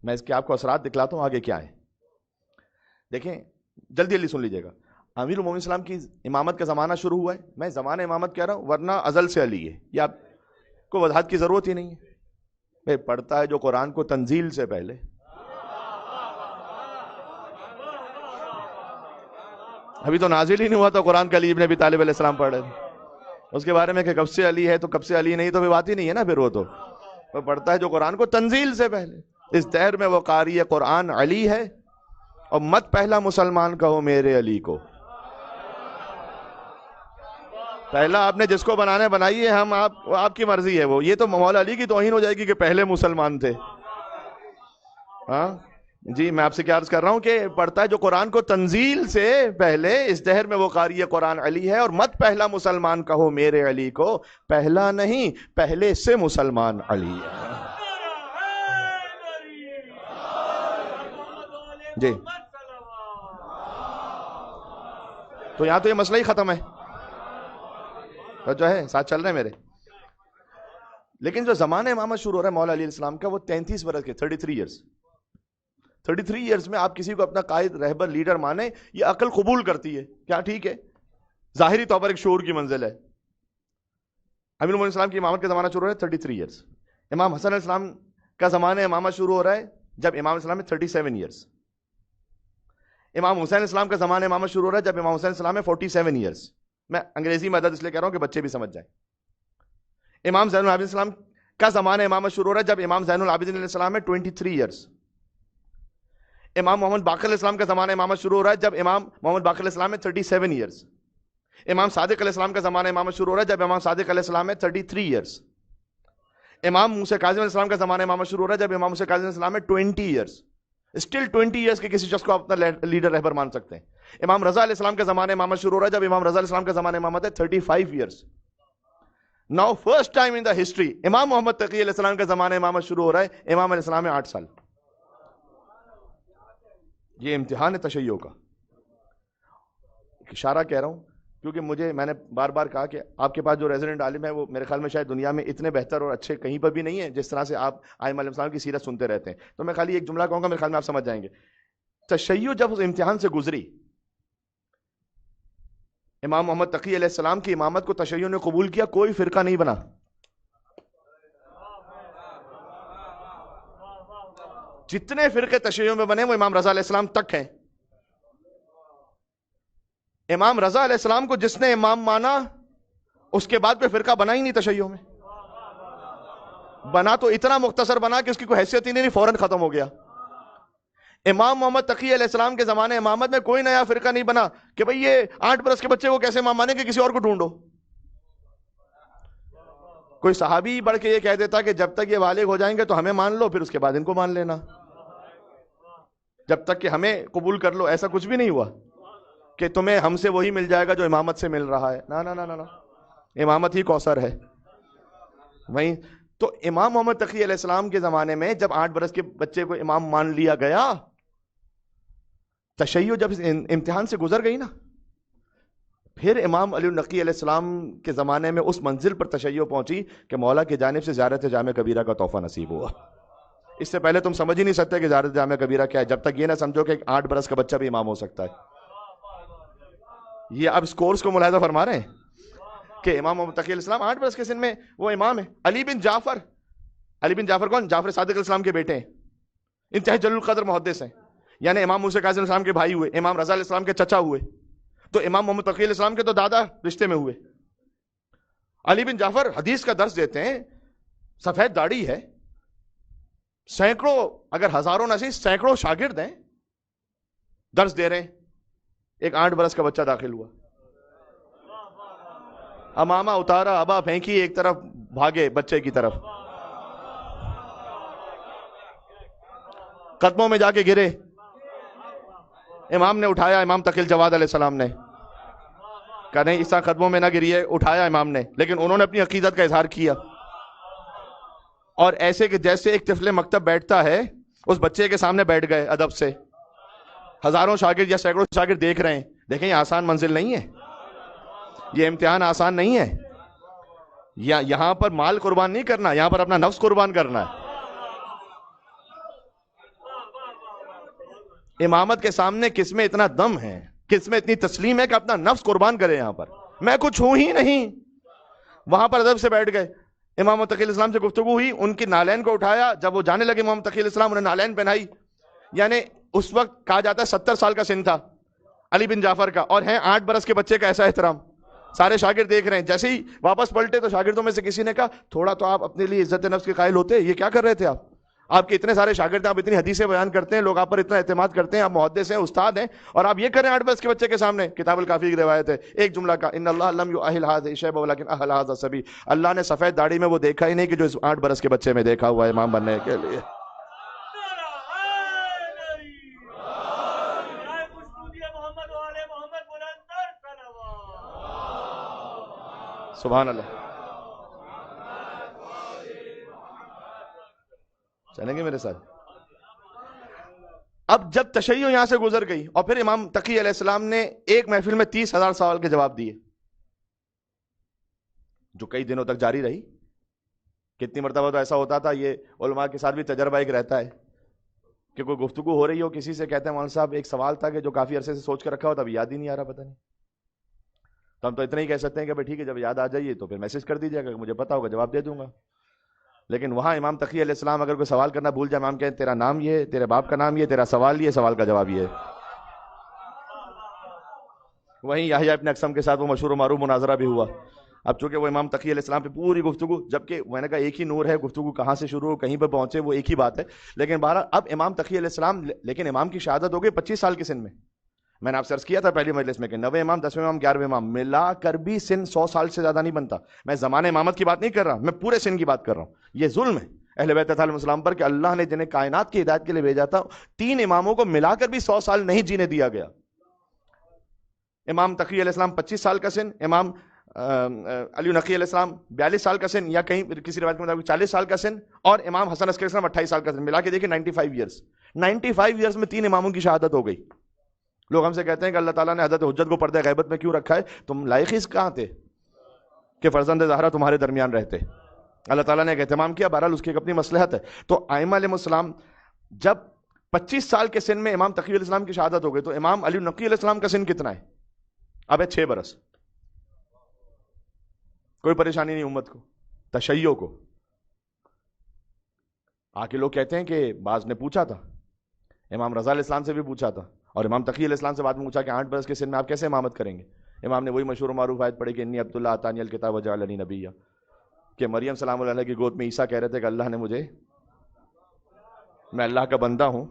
میں اس کے آپ کو اثرات دکھلاتا ہوں آگے کیا ہے۔ دیکھیں جلدی جلدی سن لیجئے گا۔ امیر المومنین السلام کی امامت کا زمانہ شروع ہوا ہے، میں زمانہ امامت کہہ رہا ہوں ورنہ ازل سے علی ہے، یہ آپ کو وضاحت کی ضرورت ہی نہیں ہے۔ پڑھتا ہے جو قرآن کو تنزیل سے پہلے، ابھی تو نازل ہی نہیں ہوا تھا قرآن کا، علی ابن ابی طالب علیہ السلام پڑھ رہے تھے۔ اس کے بارے میں کہ کب سے علی ہے تو کب سے علی نہیں، تو پھر بات ہی نہیں ہے نا۔ پھر وہ تو پڑھتا ہے جو قرآن کو تنزیل سے پہلے، اس دہر میں وہ قاری قرآن علی ہے، اور مت پہلا مسلمان کہو میرے علی کو۔ پہلا آپ نے جس کو بنانے بنائیے، ہم آپ کی مرضی ہے وہ۔ یہ تو مولا علی کی توہین ہو جائے گی کہ پہلے مسلمان تھے۔ ہاں جی، میں آپ سے کیا عرض کر رہا ہوں کہ پڑھتا ہے جو قرآن کو تنزیل سے پہلے، اس دہر میں وہ قاری قرآن علی ہے، اور مت پہلا مسلمان کہو میرے علی کو۔ پہلا نہیں، پہلے سے مسلمان علی ہے۔ جی تو یہاں تو یہ مسئلہ ہی ختم ہے، تو جو ہے ساتھ چل رہے ہیں میرے۔ لیکن جو زمانہ امامت شروع ہو رہا ہے مولا علی علیہ السلام کا، وہ 33 برس کے، 33 ایئرز۔ 33 ایئرز میں آپ کسی کو اپنا قائد، رہبر، لیڈر مانے، یہ عقل قبول کرتی ہے، کیا ٹھیک ہے، ظاہری طور پر ایک شعور کی منزل ہے۔ امیر المومنین السلام کی امامت کا زمانہ شروع ہو رہا ہے 33 ایئرز۔ امام حسن علیہ السلام کا زمانہ امامت شروع ہو رہا ہے جب امام السلام میں 37 ایئرز۔ امام حسین السلام کا زمانہ امامت شروع ہو رہا ہے جب امام حسین السلام میں 47 ایئرز۔ میں انگریزی میں عدد اس لیے کہہ رہا ہوں کہ بچے بھی سمجھ جائیں۔ امام زین العابدین السلام کا زمانہ امامت شروع ہو رہا ہے جب امام زین العابدین علیہ السلام میں 23 ایئرز۔ امام محمد باقر علیہ السلام کا زمانہ امامت شروع ہو رہا ہے جب امام محمد باقر علیہ السلام میں 37 ایئرز۔ امام صادق علیہ السلام کا زمانہ امامت شروع ہو رہا ہے جب امام صادق علیہ السلام میں 33 ایئرز۔ امام موسیٰ کاظم علیہ السلام کا زمانہ امامت شروع ہو رہا ہے جب امام موسیٰ کاظم علیہ السلام میں 20 ایئرز۔ اسٹل 20 ایئرز کے کسی شخص کو اپنا لیڈر رہبر مان سکتے ہیں۔ امام رضا علیہ السلام کا زمانہ امامت شروع ہو رہا ہے جب امام رضا علیہ السلام کا زمانہ امامت ہے 35 years. Now first time in the history امام محمد تقی علیہ السلام کا زمانہ امامت شروع ہو رہا ہے، امام علیہ السلام میں 8 سال۔ یہ امتحان ہے تشیع کا۔ اشارہ کہہ رہا ہوں کیونکہ میں نے بار بار کہا کہ آپ کے پاس جو ریزیڈنٹ عالم ہے وہ میرے خیال میں شاید دنیا میں اتنے بہتر اور اچھے کہیں پر بھی نہیں ہیں جس طرح سے آپ ائمہ علیہ السلام کی سیرت سنتے رہتے ہیں۔ تو میں خالی ایک جملہ کہوں گا، میرے خیال میں آپ سمجھ جائیں گے۔ تشیع جب اس امتحان سے گزری، امام محمد تقی علیہ السلام کی امامت کو تشیع نے قبول کیا، کوئی فرقہ نہیں بنا۔ جتنے فرقے تشیع میں بنے وہ امام رضا علیہ السلام تک ہیں۔ امام رضا علیہ السلام کو جس نے امام مانا، اس کے بعد پہ فرقہ بنا ہی نہیں تشیع میں۔ بنا تو اتنا مختصر بنا کہ اس کی کوئی حیثیت ہی نہیں، فوراً ختم ہو گیا۔ امام محمد تقی علیہ السلام کے زمانے امامت میں کوئی نیا فرقہ نہیں بنا کہ بھئی یہ 8 برس کے بچے کو کیسے امام مانے کہ کسی اور کو ڈھونڈو۔ کوئی صحابی بڑھ کے یہ کہہ دیتا کہ جب تک یہ بالغ ہو جائیں گے تو ہمیں مان لو، پھر اس کے بعد ان کو مان لینا، جب تک کہ ہمیں قبول کر لو۔ ایسا کچھ بھی نہیں ہوا کہ تمہیں ہم سے وہی مل جائے گا جو امامت سے مل رہا ہے۔ نا نا نا نا، امامت ہی کوثر ہے۔ وہیں تو امام محمد تقی علیہ السلام کے زمانے میں جب 8 برس کے بچے کو امام مان لیا گیا، تشیع جب امتحان سے گزر گئی نا، پھر امام علی نقی علیہ السلام کے زمانے میں اس منزل پر تشیع پہنچی کہ مولا کی جانب سے زیارت جامع کبیرہ کا تحفہ نصیب ہوا۔ اس سے پہلے تم سمجھ ہی نہیں سکتے کہ زیارت جامع کبیرہ کیا ہے جب تک یہ نہ سمجھو کہ ایک 8 برس کا بچہ بھی امام ہو سکتا ہے. یہ اب اس کورس کو ملاحظہ فرما رہے ہیں کہ امام محمد تقی علیہ السلام 8 برس کے سن میں وہ امام ہے. علی بن جعفر کون؟ جعفر صادق علیہ السلام کے بیٹے ہیں, انتہائی جلیل القدر محدث ہیں, یعنی امام موسیٰ کاظم علیہ السلام کے بھائی ہوئے, امام رضا علیہ السلام کے چچا ہوئے, تو امام محمد تقی علیہ السلام کے تو دادا رشتے میں ہوئے. علی بن جعفر حدیث کا درس دیتے ہیں, سفید داڑھی ہے, سینکڑوں اگر ہزاروں نہ سینکڑوں شاگرد ہیں, درس دے رہے ہیں. ایک 8 برس کا بچہ داخل ہوا, امامہ اتارا, ابا پھینکی, ایک طرف بھاگے بچے کی طرف, قدموں میں جا کے گرے. امام نے اٹھایا, امام تقی الجواد علیہ السلام نے کہا نہیں اس طرح قدموں میں نہ گریے. اٹھایا امام نے, لیکن انہوں نے اپنی عقیدت کا اظہار کیا, اور ایسے کہ جیسے ایک طفل مکتب بیٹھتا ہے اس بچے کے سامنے بیٹھ گئے ادب سے. ہزاروں شاگرد یا سینکڑوں شاگرد دیکھ رہے ہیں. دیکھیں یہ آسان منزل نہیں ہے, یہ امتحان آسان نہیں ہے. یہاں پر مال قربان نہیں کرنا, یہاں پر اپنا نفس قربان کرنا ہے. امامت کے سامنے کس میں اتنا دم ہے, کس میں اتنی تسلیم ہے کہ اپنا نفس قربان کرے. یہاں پر میں کچھ ہوں ہی نہیں. وہاں پر ادب سے بیٹھ گئے. امام تقی علیہ السلام سے گفتگو ہوئی, ان کی نالین کو اٹھایا. جب وہ جانے لگے امام تقی علیہ السلام, انہیں نالین پہنائی. یعنی اس وقت کہا جاتا ہے 70 سال کا سن تھا علی بن جعفر کا, اور ہیں 8 برس کے بچے کا ایسا احترام. سارے شاگرد دیکھ رہے ہیں. جیسے ہی واپس پلٹے تو شاگردوں میں سے کسی نے کہا تھوڑا تو آپ اپنے لیے عزت نفس کے قائل ہوتے, یہ کیا کر رہے تھے آپ کے اتنے سارے شاگرد ہیں, آپ اتنی حدیثیں بیان کرتے ہیں, لوگ آپ پر اتنا اعتماد کرتے ہیں, آپ محدث ہیں, استاد ہیں, اور آپ یہ کریں 8 برس کے بچے کے سامنے. کتاب الکافی کی روایت ہے, ایک جملہ کا, ان اللہ لم یؤہل ھذا الشیب ولکن اہل ھذا الصبی. اللہ نے سفید داڑھی میں وہ دیکھا ہی نہیں کہ جو اس 8 برس کے بچے میں دیکھا ہوا ہے امام بننے کے لیے. سبحان اللہ. چلیں گے میرے ساتھ؟ اب جب تشیع یہاں سے گزر گئی, اور پھر امام تقی علیہ السلام نے ایک محفل میں 30,000 سوال کے جواب دیے, جو کئی دنوں تک جاری رہی. کتنی مرتبہ تو ایسا ہوتا تھا, یہ علماء کے ساتھ بھی تجربہ ایک رہتا ہے کہ کوئی گفتگو ہو رہی ہو, کسی سے کہتے ہیں مولانا صاحب ایک سوال تھا کہ جو کافی عرصے سے سوچ کے رکھا ہو, تب یاد ہی نہیں آ رہا, پتہ نہیں. تو ہم تو اتنا ہی کہہ سکتے ہیں کہ بھائی ٹھیک ہے, جب یاد آ جائیے تو پھر میسج کر دیجیے گا, مجھے پتا ہوگا جواب دے دوں گا. لیکن وہاں امام تقی علیہ السلام اگر کوئی سوال کرنا بھول جائے, امام کہیں تیرا نام یہ, تیرے باپ کا نام یہ, تیرا سوال یہ, سوال کا جواب یہ. وہیں یحییٰ ابن اقسم کے ساتھ وہ مشہور و معروف مناظرہ بھی ہوا. اب چونکہ وہ امام تقی علیہ السلام پہ پوری گفتگو, جبکہ میں نے کہا ایک ہی نور ہے, گفتگو کہاں سے شروع ہو کہیں پہ پہنچے وہ ایک ہی بات ہے. لیکن بہرحال اب امام تقی علیہ السلام, لیکن امام کی شہادت ہو گئی 25 سال کے سن میں. میں نے آپ سے عرض کیا تھا پہلی مجلس میں کہ 9ویں امام, 10ویں امام, 11ویں امام ملا کر بھی سن 100 سال سے زیادہ نہیں بنتا. میں زمانے امامت کی بات نہیں کر رہا, میں پورے سن کی بات کر رہا ہوں. یہ ظلم ہے اہل بیت علیہ السلام پر کہ اللہ نے جنہیں کائنات کی ہدایت کے لیے بھیجا تھا, 3 اماموں کو ملا کر بھی 100 سال نہیں جینے دیا گیا. امام تقی علیہ السلام 25 سال کا سن, امام علی نقی علیہ السلام 42 سال کا سن, یا کہیں کسی روایت کے مطابق 40 سال کا سن, اور امام حسن عسکری علیہ السلام 28 سال کا سن, ملا کے دیکھیں 95 ایئرس. 95 ایئرس میں 3 اماموں کی شہادت ہو گئی. لوگ ہم سے کہتے ہیں کہ اللہ تعالیٰ نے حضرت حجت کو پردہ غیبت میں کیوں رکھا ہے, تم لائق ہی کہاں تھے کہ فرزند زہرا تمہارے درمیان رہتے. اللہ تعالیٰ نے ایک اہتمام کیا, بہرحال اس کی ایک اپنی مصلحت ہے. تو ائمہ علیہ السلام جب 25 سال کے سن میں امام تقی علیہ السلام کی شہادت ہو گئی, تو امام علی نقی علیہ السلام کا سن کتنا ہے؟ اب ہے 6 برس. کوئی پریشانی نہیں امت کو, تشیع کو. آکے لوگ کہتے ہیں کہ بعض نے پوچھا تھا, امام رضا علیہ السلام سے بھی پوچھا تھا, اور امام تقی علیہ السلام سے بعد میں پوچھا کہ 8 برس کے سن میں آپ کیسے امامت کریں گے. امام نے وہی مشہور و معروف آیت پڑھی کہ انی عبداللہ آتانی الکتاب وجعلنی نبیا, کہ مریم سلام اللہ علیہ کی گود میں عیسیٰ کہہ رہے تھے کہ اللہ نے میں اللہ کا بندہ ہوں,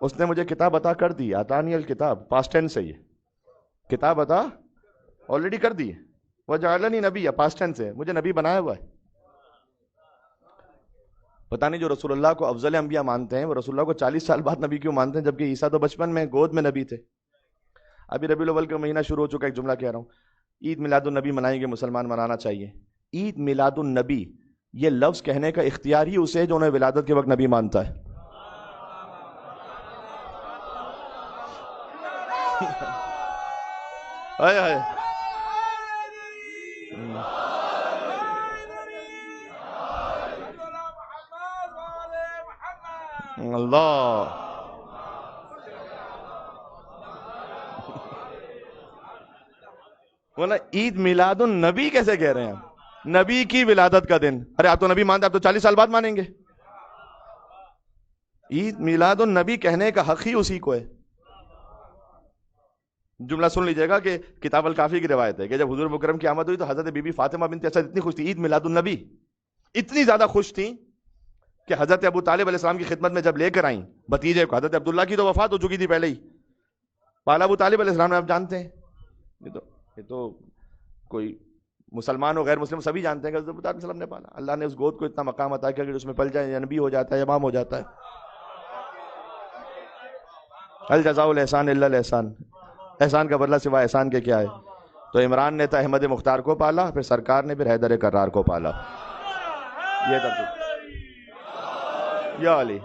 اس نے مجھے کتاب عطا کر دی. آتانی الکتاب پاسٹ ٹینس ہے, یہ کتاب عطا آلریڈی کر دی. وجعلنی نبیا پاسٹ ٹینس ہے, مجھے نبی بنایا ہوا ہے. پتہ نہیں جو رسول اللہ کو افضل انبیاء مانتے ہیں, وہ رسول اللہ کو 40 سال بعد نبی کیوں مانتے ہیں, جبکہ عیسیٰ تو بچپن میں گود میں نبی تھے. ابھی ربیع الاول کا مہینہ شروع ہو چکا ہے, ایک جملہ کہہ رہا ہوں, عید میلاد النبی منائیں گے, مسلمان منانا چاہیے. عید میلاد النبی یہ لفظ کہنے کا اختیار ہی اسے جو انہیں ولادت کے وقت نبی مانتا ہے. ہائے ہائے. اللہ بولا عید میلاد النبی کیسے کہہ رہے ہیں آپ؟ نبی کی ولادت کا دن. ارے آپ تو نبی مانتے، آپ تو 40 سال بعد مانیں گے. عید میلاد النبی کہنے کا حق ہی اسی کو ہے. جملہ سن لیجئے گا کہ کتاب الکافی کی روایت ہے کہ جب حضور مکرم کی آمد ہوئی تو حضرت بی بی فاطمہ بنت اسد اتنی خوش تھی عید میلاد النبی، اتنی زیادہ خوش تھی کہ حضرت ابو طالب علیہ السلام کی خدمت میں جب لے کر آئیں بھتیجے کو، حضرت عبداللہ کی تو وفات ہو چکی تھی پہلے ہی، پالا ابو طالب علیہ السلام نے، آپ جانتے ہیں یہ تو کوئی مسلمان و غیر مسلم سبھی جانتے ہیں کہ حضرت ابو طالب علیہ السلام نے پالا. اللہ نے اس گود کو اتنا مقام عطا کیا کہ اس میں پل جائے یا نبی ہو جاتا ہے، امام ہو جاتا ہے. الجزاء الاحسان الا الاحسان، احسان کا بدلہ سوائے احسان کے کیا ہے؟ تو عمران نے تو احمد مختار کو پالا، پھر سرکار نے پھر حیدر کرار کو پالا. یہ ترتیب یا علی.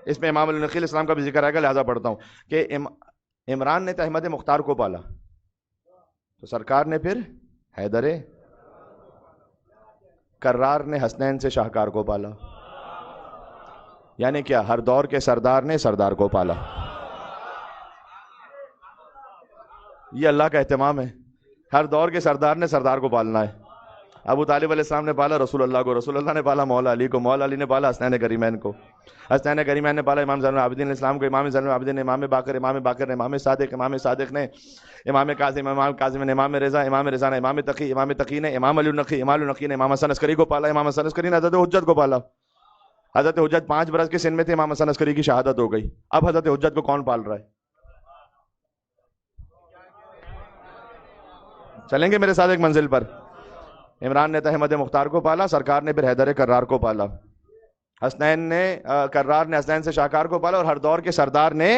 اس میں امام علی نقی علیہ السلام کا بھی ذکر آئے گا، لہذا پڑھتا ہوں کہ عمران نے تو احمد مختار کو پالا، تو سرکار نے پھر حیدر کرار نے حسنین سے شاہکار کو پالا. یعنی کیا؟ ہر دور کے سردار نے سردار کو پالا. یہ اللہ کا اہتمام ہے، ہر دور کے سردار نے سردار کو پالنا ہے. ابو طالب علیہ السلام نے پالا رسول اللہ کو، رسول اللہ نے پالا مولا علی کو، مولا علی نے پالا حسنین کریمین کو، حسنین کریمین نے پالا امام زین العابدین علیہ السلام کو، امام زین العابدین نے امام باقر نے امام صادق نے امام کاظم نے امام رضا نے امام تقی نے امام علی النقی نے امام حسن عسکری کو پالا. امام حسن عسکری نے حضرت حجت کو پالا. حضرت حجت 5 برس کے سن میں تھے، امام حسن عسکری کی شہادت ہو گئی. اب حضرت حجت کو کون پال رہا ہے؟ چلیں گے میرے ساتھ ایک منزل پر. عمران نے احمد مختار کو پالا، سرکار نے پھر حیدر کرار کو پالا. کرار نے حسنین سے شاہکار کو پالا، اور ہر دور کے سردار نے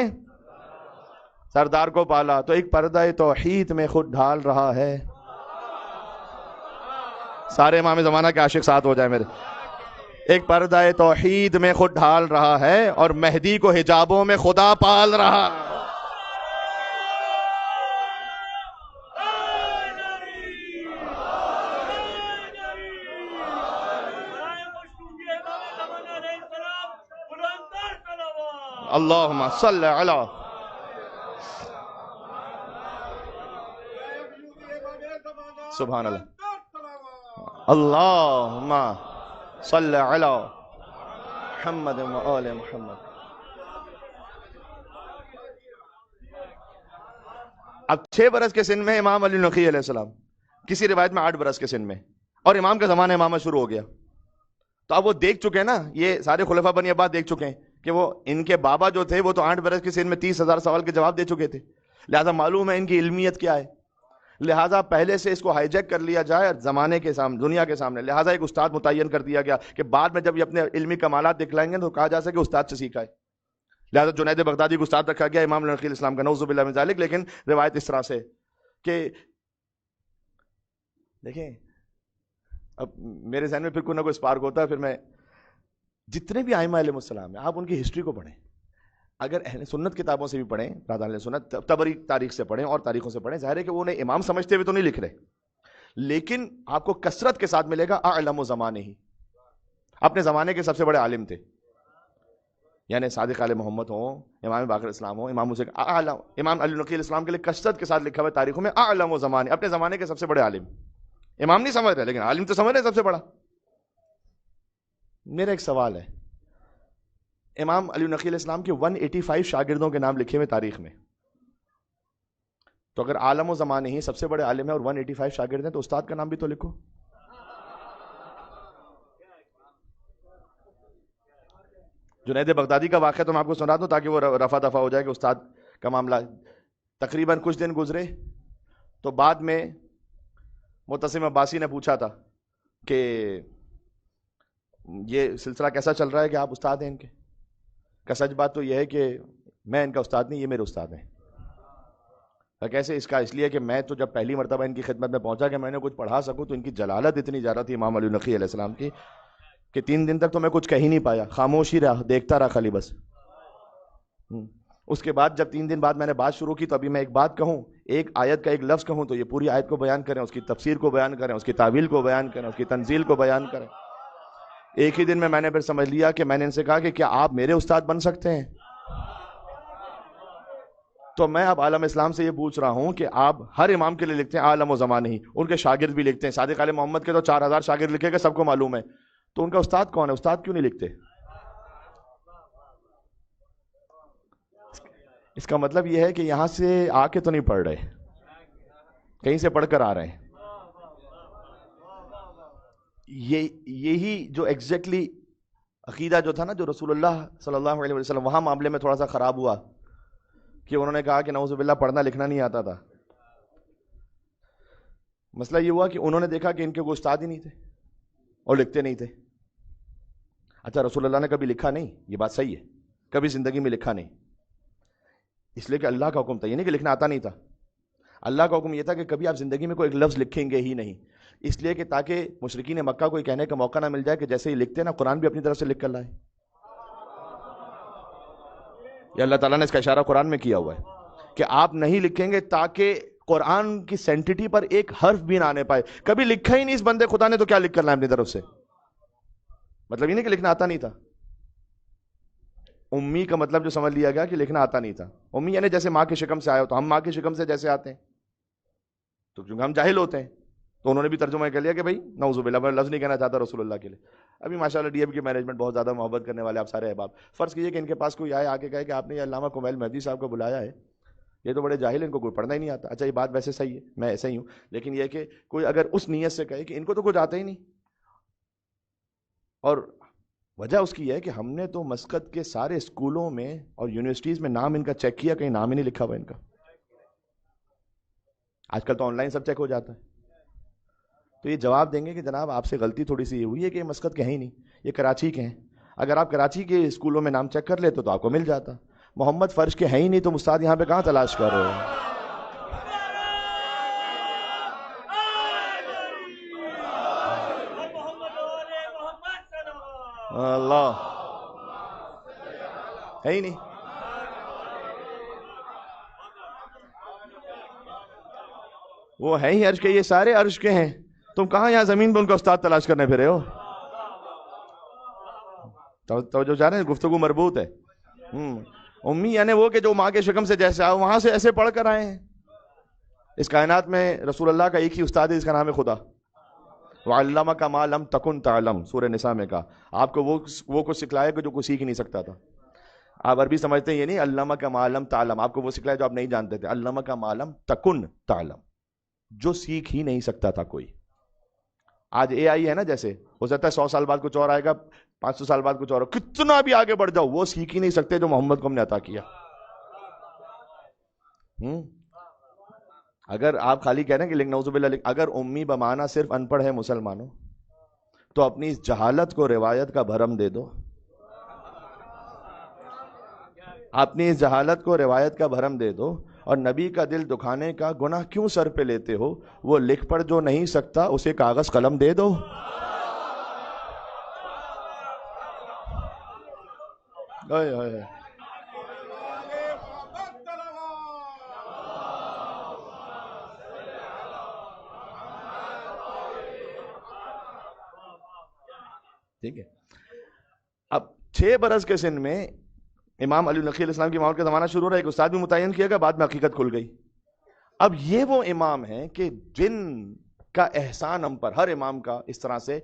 سردار کو پالا. تو ایک پردہ توحید میں خود ڈھال رہا ہے. سارے امام زمانہ کے عاشق ساتھ ہو جائے میرے. ایک پردہ توحید میں خود ڈھال رہا ہے اور مہدی کو حجابوں میں خدا پال رہا ہے. اللہم صلی علی سبحان اللہ، اللہم صلی علی محمد و آل محمد. اب 6 برس کے سن میں امام علی نقی علیہ السلام، کسی روایت میں 8 برس کے سن میں، اور امام کا زمانہ امامت شروع ہو گیا. تو اب وہ دیکھ چکے ہیں نا، یہ سارے خلفاء بنی عباس دیکھ چکے ہیں کہ وہ ان کے بابا جو تھے وہ تو 8 برس کے سن میں 30,000 سوال کے جواب دے چکے تھے. لہٰذا معلوم ہے ان کی علمیت کیا ہے. لہٰذا پہلے سے اس کو ہائی جیک کر لیا جائے زمانے کے سامنے، دنیا کے سامنے. لہٰذا ایک استاد متعین کر دیا گیا کہ بعد میں جب یہ اپنے علمی کمالات دکھلائیں گے تو کہا جا سکے استاد سے سیکھا ہے. لہٰذا جنید بغدادی کو استاد رکھا گیا، امام نقی علیہ السلام کا، نعوذ باللہ من ذالک. لیکن روایت اس طرح سے کہ دیکھیں اب میرے ذہن میں پھر کوئی نہ کوئی اسپارک ہوتا ہے. پھر میں جتنے بھی ائمہ علیہ السلام ہیں آپ ان کی ہسٹری کو پڑھیں، اگر اہل سنت کتابوں سے بھی پڑھیں، اہل سنت تبری تاریخ سے پڑھیں اور تاریخوں سے پڑھیں. ظاہر ہے کہ وہ انہیں امام سمجھتے ہوئے تو نہیں لکھ رہے، لیکن آپ کو کثرت کے ساتھ ملے گا اعلم زمانے ہی، اپنے زمانے کے سب سے بڑے عالم تھے. یعنی صادق آل محمد ہوں، امام باقر اسلام ہوں، امام حسین، امام علی نقی علیہ السلام کے لیے کثرت کے ساتھ لکھا ہوا ہے تاریخوں میں اعلم زمانے، اپنے زمانے کے سب سے بڑے عالم. امام نہیں سمجھ رہے لیکن عالم تو سمجھ رہے سب سے بڑا. میرا ایک سوال ہے، امام علی نقی علیہ السلام کے 185 شاگردوں کے نام لکھے ہوئے تاریخ میں، تو اگر عالم و زمانے ہی سب سے بڑے عالم ہیں اور 185 شاگرد ہیں تو استاد کا نام بھی تو لکھو. جنید بغدادی کا واقعہ تو میں آپ کو سنا دوں تاکہ وہ رفع دفع ہو جائے کہ استاد کا معاملہ. تقریباً کچھ دن گزرے تو بعد میں معتصم عباسی نے پوچھا تھا کہ یہ سلسلہ کیسا چل رہا ہے کہ آپ استاد ہیں ان کے؟ کہ سچ بات تو یہ ہے کہ میں ان کا استاد نہیں، یہ میرے استاد ہیں. کیسے؟ اس کا اس لیے کہ میں تو جب پہلی مرتبہ ان کی خدمت میں پہنچا کہ میں نے کچھ پڑھا سکوں تو ان کی جلالت اتنی زیادہ تھی امام علی نقی علیہ السلام کی کہ 3 دن تک تو میں کچھ کہہ ہی نہیں پایا، خاموش ہی رہا، دیکھتا رہا خالی بس. اس کے بعد جب 3 دن بعد میں نے بات شروع کی تو ابھی میں ایک بات کہوں، ایک آیت کا ایک لفظ کہوں تو یہ پوری آیت کو بیان کریں، اس کی تفسیر کو بیان کریں، اس کی تعویل کو بیان کریں، اس کی تنزیل کو بیان کریں. ایک ہی دن میں نے پھر سمجھ لیا کہ میں نے ان سے کہا کہ کیا آپ میرے استاد بن سکتے ہیں؟ تو میں اب عالم اسلام سے یہ پوچھ رہا ہوں کہ آپ ہر امام کے لیے لکھتے ہیں عالم و زمان ہی، ان کے شاگرد بھی لکھتے ہیں، صادق آل محمد کے تو 4000 شاگرد لکھے گا، سب کو معلوم ہے، تو ان کا استاد کون ہے؟ استاد کیوں نہیں لکھتے؟ اس کا مطلب یہ ہے کہ یہاں سے آ کے تو نہیں پڑھ رہے، کہیں سے پڑھ کر آ رہے ہیں۔ یہی جو ایگزیکٹلی عقیدہ جو تھا نا، جو رسول اللہ صلی اللہ علیہ وسلم، وہاں معاملے میں تھوڑا سا خراب ہوا کہ انہوں نے کہا کہ نعوذ باللہ پڑھنا لکھنا نہیں آتا تھا۔ مسئلہ یہ ہوا کہ انہوں نے دیکھا کہ ان کے کوئی استاد ہی نہیں تھے اور لکھتے نہیں تھے۔ اچھا، رسول اللہ نے کبھی لکھا نہیں، یہ بات صحیح ہے، کبھی زندگی میں لکھا نہیں، اس لیے کہ اللہ کا حکم تھا، یہ نہیں کہ لکھنا آتا نہیں تھا، اللہ کا حکم یہ تھا کہ کبھی آپ زندگی میں کوئی ایک لفظ لکھیں گے ہی نہیں، اس لیے کہ تاکہ مشرکین مکہ کو یہ کہنے کا موقع نہ مل جائے کہ جیسے ہی لکھتے نا قرآن بھی اپنی طرف سے لکھ کر لائے۔ یہ اللہ تعالیٰ نے اس کا اشارہ قرآن میں کیا ہوا ہے کہ آپ نہیں لکھیں گے تاکہ قرآن کی سینٹیٹی پر ایک حرف بھی نہ آنے پائے۔ کبھی لکھا ہی نہیں اس بندے خدا نے تو کیا لکھ کر لائے اپنی طرف سے؟ مطلب یہ نہیں کہ لکھنا آتا نہیں تھا، امی کا مطلب جو سمجھ لیا گیا کہ لکھنا آتا نہیں تھا۔ امی یعنی جیسے ماں کی شکم سے آئے ہو، تو ہم ماں کی شکم سے جیسے آتے ہیں تو کیونکہ ہم جاہل ہوتے ہیں، تو انہوں نے بھی ترجمہ کر لیا کہ بھائی نعوذ باللہ، میں لفظ نہیں کہنا چاہتا رسول اللہ کے لیے۔ ابھی ماشاءاللہ ڈی ایم کی مینجمنٹ بہت زیادہ محبت کرنے والے آپ سارے احباب، فرض کیجئے کہ ان کے پاس کوئی آئے آگے کہے کہ آپ نے یہ علامہ کمیل مہدی صاحب کو بلایا ہے، یہ تو بڑے جاہل ہیں، ان کو کوئی پڑھنا ہی نہیں آتا۔ اچھا، یہ بات ویسے صحیح ہے، میں ایسا ہی ہوں، لیکن یہ کہ کوئی اگر اس نیت سے کہے کہ ان کو تو کچھ آتا ہی نہیں، اور وجہ اس کی ہے کہ ہم نے تو مسقط کے سارے اسکولوں میں اور یونیورسٹیز میں نام ان کا چیک کیا، کہیں نام ہی نہیں لکھا ہوا ان کا۔ آج کل تو آن لائن سب چیک ہو جاتا ہے، تو یہ جواب دیں گے کہ جناب آپ سے غلطی تھوڑی سی یہ ہوئی ہے کہ یہ مسقط کے ہیں ہی نہیں، یہ کراچی کے ہیں۔ اگر آپ کراچی کے اسکولوں میں نام چیک کر لیتے تو آپ کو مل جاتا۔ محمد فرش کے ہیں ہی نہیں، تو استاد یہاں پہ کہاں تلاش کر رہے ہو؟ اللہ ہے ہی نہیں۔ وہ ہے ہی عرش کے، یہ سارے عرش کے ہیں، تم کہاں یہاں زمین پہ ان کا استاد تلاش کرنے پھرے ہو؟ توجہ چاہ رہے ہیں، گفتگو مربوط ہے۔ امی یعنی وہ کہ جو ماں کے شکم سے جیسے آئے وہاں سے ایسے پڑھ کر آئے ہیں۔ اس کائنات میں رسول اللہ کا ایک ہی استاد ہے، اس کا نام ہے خدا۔ وَعَلَّمَكَ مَا لَمْ تَكُنْ تَعْلَمْ، سورہ نساء میں کہا، آپ کو وہ کچھ سکھلایا کہ جو کوئی سیکھ ہی نہیں سکتا تھا۔ آپ عربی سمجھتے ہیں، یہ نہیں علمک ما لم تعلم، آپ کو وہ سکھلایا جو آپ نہیں جانتے تھے، علمک ما لم تکن تعلم، جو سیکھ ہی نہیں سکتا تھا کوئی۔ آج اے آئی ہے نا، جیسے ہو سکتا ہے 100 سال بعد کچھ اور آئے گا، 500 سال بعد کچھ اور، کتنا بھی آگے بڑھ جاؤ وہ سیکھ ہی نہیں سکتے جو محمد کو ہم نے عطا کیا۔ اگر آپ خالی کہہ رہے ہیں کہ نعوذ باللہ، اگر امی بمانا صرف ان پڑھ ہے مسلمانوں، تو اپنی اس جہالت کو روایت کا بھرم دے دو، اپنی اس جہالت کو روایت کا بھرم دے دو، اور نبی کا دل دکھانے کا گناہ کیوں سر پہ لیتے ہو؟ وہ لکھ پڑھ جو نہیں سکتا اسے کاغذ قلم دے دو۔ ٹھیک ہے، اب 6 برس کے سن میں امام علی نقی علیہ السلام کی موت کا زمانہ شروع ہو رہا ہے، ایک استاد بھی متعین کیا گیا، بعد میں حقیقت کھل گئی۔ اب یہ وہ امام ہیں کہ جن کا احسان ہم پر، ہر امام کا اس طرح سے،